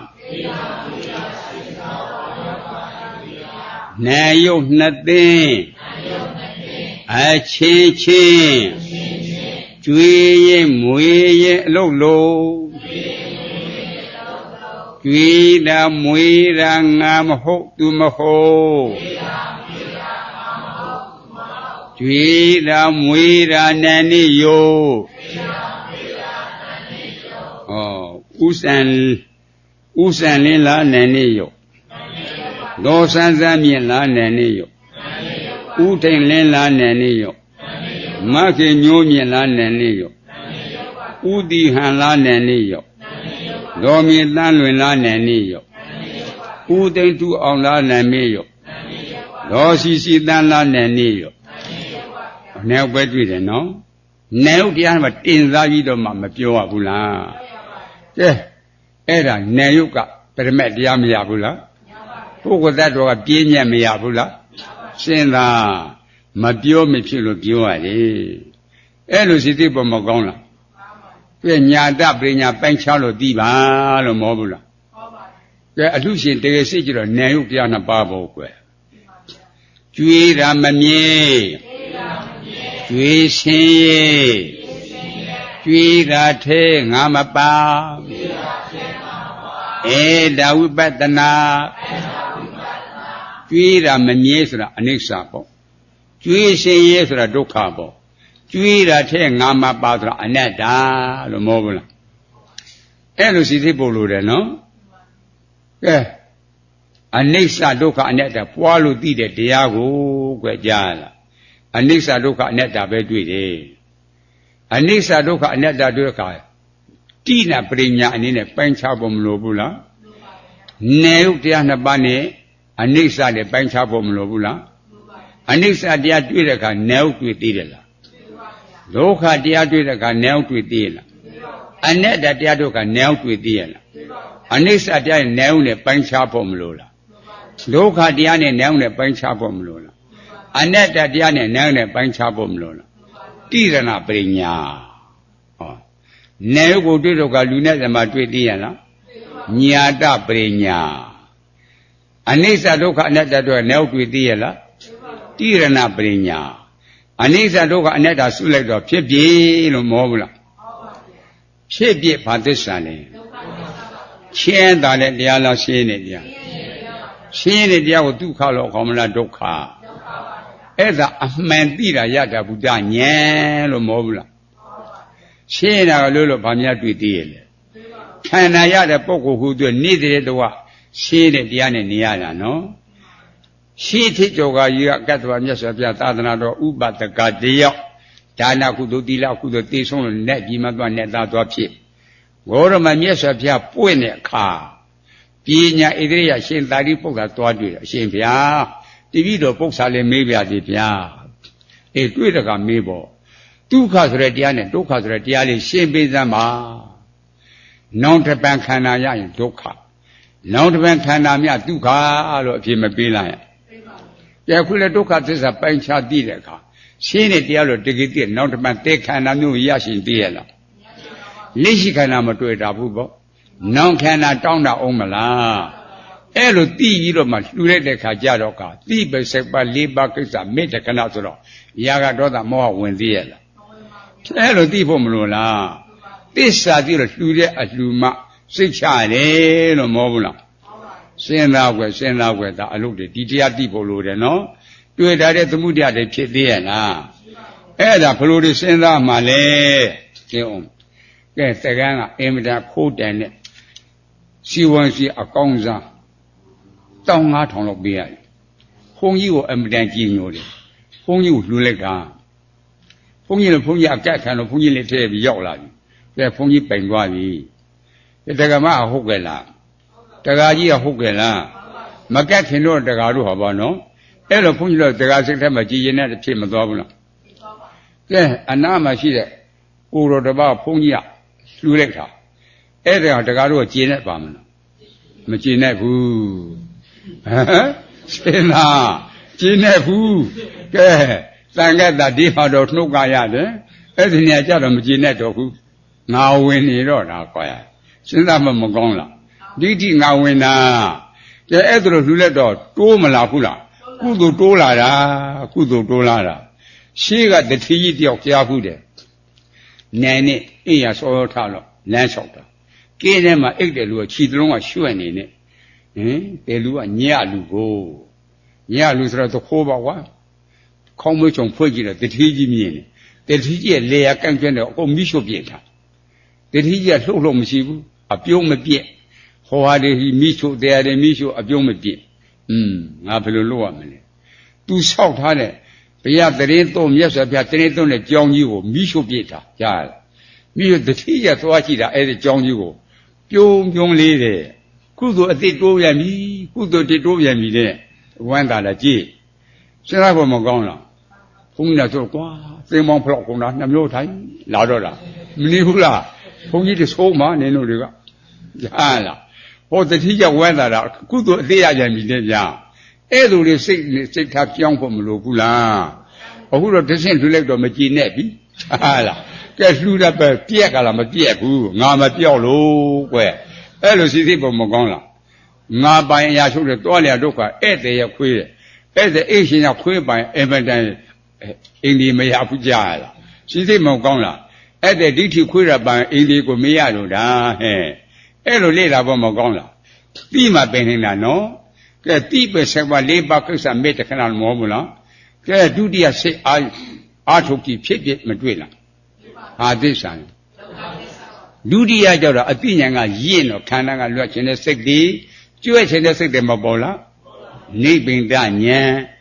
နာယုတ်နှစ်သိန်းအချင်းချင်းကျွေးရင်မွေးရင်အလုပ်လုံးကျွေးတာမွေးတာငါမဟုတ်သူမဟုတ်ကျွေးတာမွေးတာနာနေယောဥစ္စာလင်းလားနာနေယောဒေါ်ဆန်းဆန်းမြင့်လားနယ်နေရောဥထိန်လင်းလားနယ်နေရောမခေမျိုးမြင့်လားနယ်နေရောဥတီဟန်လားနယ်နေရောဒေါ်မြေတန်းလွင်လားနယ်နေရောဥသိမ့်ထူအောင်လားနယ်နေရောဒေါ်စီတန်းလားနယ်နေရောနေုပ်ပဲတွေ့တယ်နော်နေုပ်တရားမှာတင်စားပြီးတော့မှမပြောရဘူးလားကဲအဲ့ဒါနေုပ်ကပရမတ်တရားမရဘူးလားပုဂ္ဂိုလ်သတ္တဝါကပြင်းညက်မရဘူးလားစဉ်းစားမပြောမဖြစ်လို့ပြောရတယ်အဲ့လိုစိတ်သိပေါ်မကောင်းလားပြညာတပရိညာပိုင်းခြားလို့ပြီးပါလို့မဟုတ်ဘူးလားဟုတ်ပါဘူးကဲအလှရှင်တကယ်စိတ်ကြတော့ဉာဏ်ရုပ်တရားနှစ်ပါးပေါ့ကွယ်ကျွေးတာမမြဲကျွေးဆင်းရဲကျွေးတာထဲငါမပါဒါဝိပဿနာကျွေးတာမမြဲဆိုတာအနိစ္စပေါ့ကျွေးရှင်ရဲဆိုတာဒုက္ခပေါ့ကျွေးတာထဲငါမပါဆိုတာအနတ္တလို့မဟုတ်ဘူးလားအဲ့လိုစိတ်ပို့လို့တယ်နော်ကဲအနိစ္စဒုက္ခအနတ္တပွားလို့သိတဲ့တရားကိုကြွယ်ကြားလားအနိစ္စဒုက္ခအနတ္တပဲတွေ့တယ်အနိစ္စဒုက္ခအနတ္တတွေ့ခါတိနာပရိညာအနေနဲ့ပိုင်းခြားဖို့မလိုဘူးလားနေဥတရားနှစ်ပါးနဲ့အနိစ္စနဲ့ပိုင်းခြားဖို့မလိုဘူးလားအနိစ္စတရားတွေ့တဲ့အခါနေဥတွေ့သေးတယ်လားဒုက္ခတရားတွေ့တဲ့အခါနေဥတွေ့သေးလားအနတ္တတရားတို့ကနေဥတွေ့သေးရလားအနိစ္စတရားနဲ့နေဥနဲ့ပိုင်းခြားဖို့မလိုလားဒုက္ခတရားနဲ့နေဥနဲ့ပိုင်းခြားဖို့မလိုလားအနတ္တတရားနဲ့နေဥနဲ့ပိုင်းခြားဖို့မလိုလားတိရဏပရိညာဟောနေဥကိုတွေ့တော့ကလူနဲ့ဓမ္မတွေ့သေးရလားညာတပရိညာအနိစ္စဒုက္ခအနတ္တတို့နေဥတွေ့သေးရလားတိရဏပရိညာအနိစ္စဒုက္ခအနတ္တဆုလိုက်တော့ဖြစ်ပြီလို့မဟုတ်ဘူးလားဖြစ်ပြဘာသစ္စာလဲရှင်းတာတဲ့တရားလားရှင်းနေတရားရှင်းတဲ့တရားကိုဒုက္ခလို့ခေါ်မလားဒုက္ခအဲ့ဒါအမှန်သိတာရတာဘုဒ္ဓဉာဏ်လို့မဟုတ်ဘူးလားရှင်းတာကလို့ဘာများတွေ့သေးရဲ့လဲ看那样的包括好多你的的话，谁的点的你呀了喏？谁提这个一个该多少说别打的那多五百的个的要，但那苦都地了苦都地上了，那比嘛多那大多皮，我这么别说别不会那卡，别人一个也先打的不个多的，先别，这边都不啥的没别的别，哎对这个没不。都考出来点呢，都考出来点哩，先别咱嘛。农这边看那样都考，农这边看那面都考了，偏没别了呀。也回来都考这是半下地的考，现在点了这个点，农这边再看那没也先点了。你是看那么对着不？农看那长大欧么啦？哎，了第一了嘛，出来的看家了考，第一十把礼拜给啥没得看那做了，也个多大没问题了。哎，了地方没了啦，第三地了，出来啊，出嘛，谁抢的了没不啦？现在的啊，路的地下地方路的喏，对他的怎么的的撇的啦？哎，那不路的现在嘛嘞，这种，给这个啊，俺们家苦点的，希望是啊，工上，到俺厂了边，红衣我俺们家金牛的，红衣我出来干。风衣啊，该看了风衣的特别要了，这风衣本挂的，这个嘛好个啦，这个也好个啦，没该看到这个路好不好喏？哎，了风衣了，这个是他们今年的偏没多不了，对，俺那么是的，过了这把风衣啊，出来看，哎，这样这个路今年把么了，没今年不，是呐，今年不，对。三个大地方都弄干呀的，而且人家都没进来都苦，熬问你了那个呀，现在没讲了，你听熬问呐，这爱都出来都多么拉苦了，苦都多了啦，谁个的提议掉家伙的，奶奶哎呀说他了，难受的，给人嘛一个路骑着龙啊选你呢，这路啊你路出来都好吧哇。康没从破起了，这天气面呢？这天气来啊，感觉到我没说变它。这天气收了没媳妇啊，表没变，好啊的没说，这的没说啊，表没变。俺不能路我们呢，都少他呢，不要这人多，没说别这人多来讲究我，没说变它，家了。没有这天气多起来，还是讲究我，表来的，故作得多远米，故作得多远米的，完蛋了姐，现在我们讲了。风呢就刮，这忙不老公了，那没有台拿着了，没有了，风一直抽嘛，你弄这个，看了，我这天家完了，古多这样人民的讲，爱都的谁他讲不没路不啦，我说这现出来都没进那边，看了，这路那边跌个了没跌过，俺们掉路喂，爱都是这不没讲了，俺把人家说的多两多块，爱的也亏了，爱的爱心要亏把爱们的。印尼没也不加了，现在没讲了。哎，在地铁亏了办，印尼个没也了的，哎，路来了不没讲了。地嘛变成了喏，这地本身话礼拜个啥没得看到毛不了，这土地啊是出去撇没对了，这啥？土地啊叫了，别人啊烟了，看那个乱现在识的，就现在识的没包了，你变大年。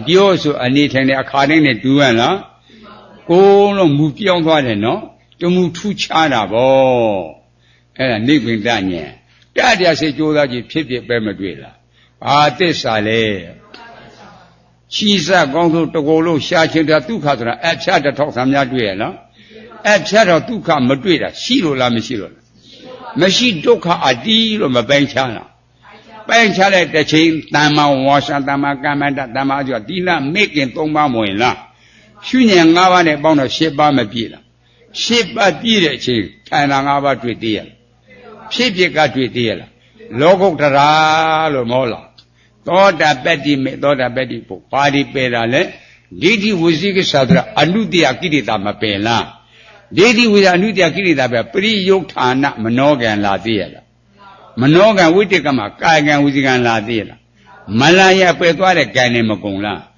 表示你听的卡丁的读完了，公了目标多的喏，就没出钱了不？那边大年，大家是觉得就撇白没对了，这啥嘞？其实刚从这个路下去的都看出来，撇的头上面对了，撇的都看没对了，洗了没洗了？没洗都看低了没白钱了。办下来的钱，单嘛往上，单嘛干嘛的，单嘛就地了，每根东嘛没了。去年俺娃呢帮着18没比了，18比的钱，看那俺娃最低了，撇个最低了，老公他啥了没了，多大白地没，多大白地不，把地白了嘞，地地为这个啥子了，安路地啊给你打嘛白了，地地为安路地啊给你打白，不是有谈那没哪个拉地了。没哪个为这个嘛，该干为这个拉地了，没那也别多的概念没功了，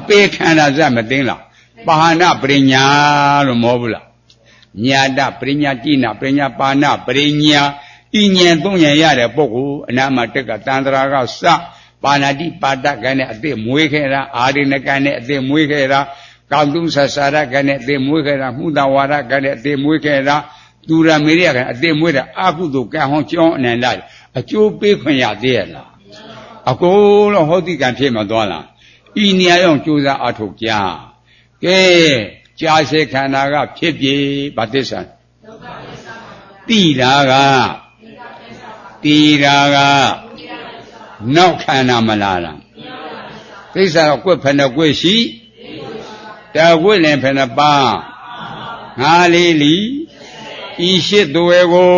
别看了这没定了，把那不人家了毛不了，伢的不人家地那不人家把那不人家， ဤဉာဏ်သုံးဉာဏ်ရတဲ့ပုဂ္ဂိုလ်အနာမတက်ကတန္တရာကစပါဏာတိပါဒကနဲ့အသက်မွေးခဲ့တာအာရိဏကနဲ့အသက်မွေးခဲ့တာကောင်းတုဆဆာရကနဲ့အသက်မွေးခဲ့တာမှုတဝါရကနဲ့အသက်မွေးခဲ့တာသူရမေရကအသက်မွေးတာအကုသိုလ်ကံဟောကြောင်းအနန္တအကျိုးပေးခွင့်ရသေးရဲ့လားအကုန်လုံးဟောတိကံဖြစ်မှသွားလားဤနေရာရောက်ကြိုးစားအထုတ်ကြကဲကြာစေခန္ဓာကဖြစ်ပြီဗတ္တစ္ဆာတိတာကတိတာကနောက်ခန္ဓာမလားလားသိစ္စာတော့ကွက်ဖယ်နှကွက်ရှိတကွက်လည်းဖယ်နှပါငါလေးလီဤရှိသွေကို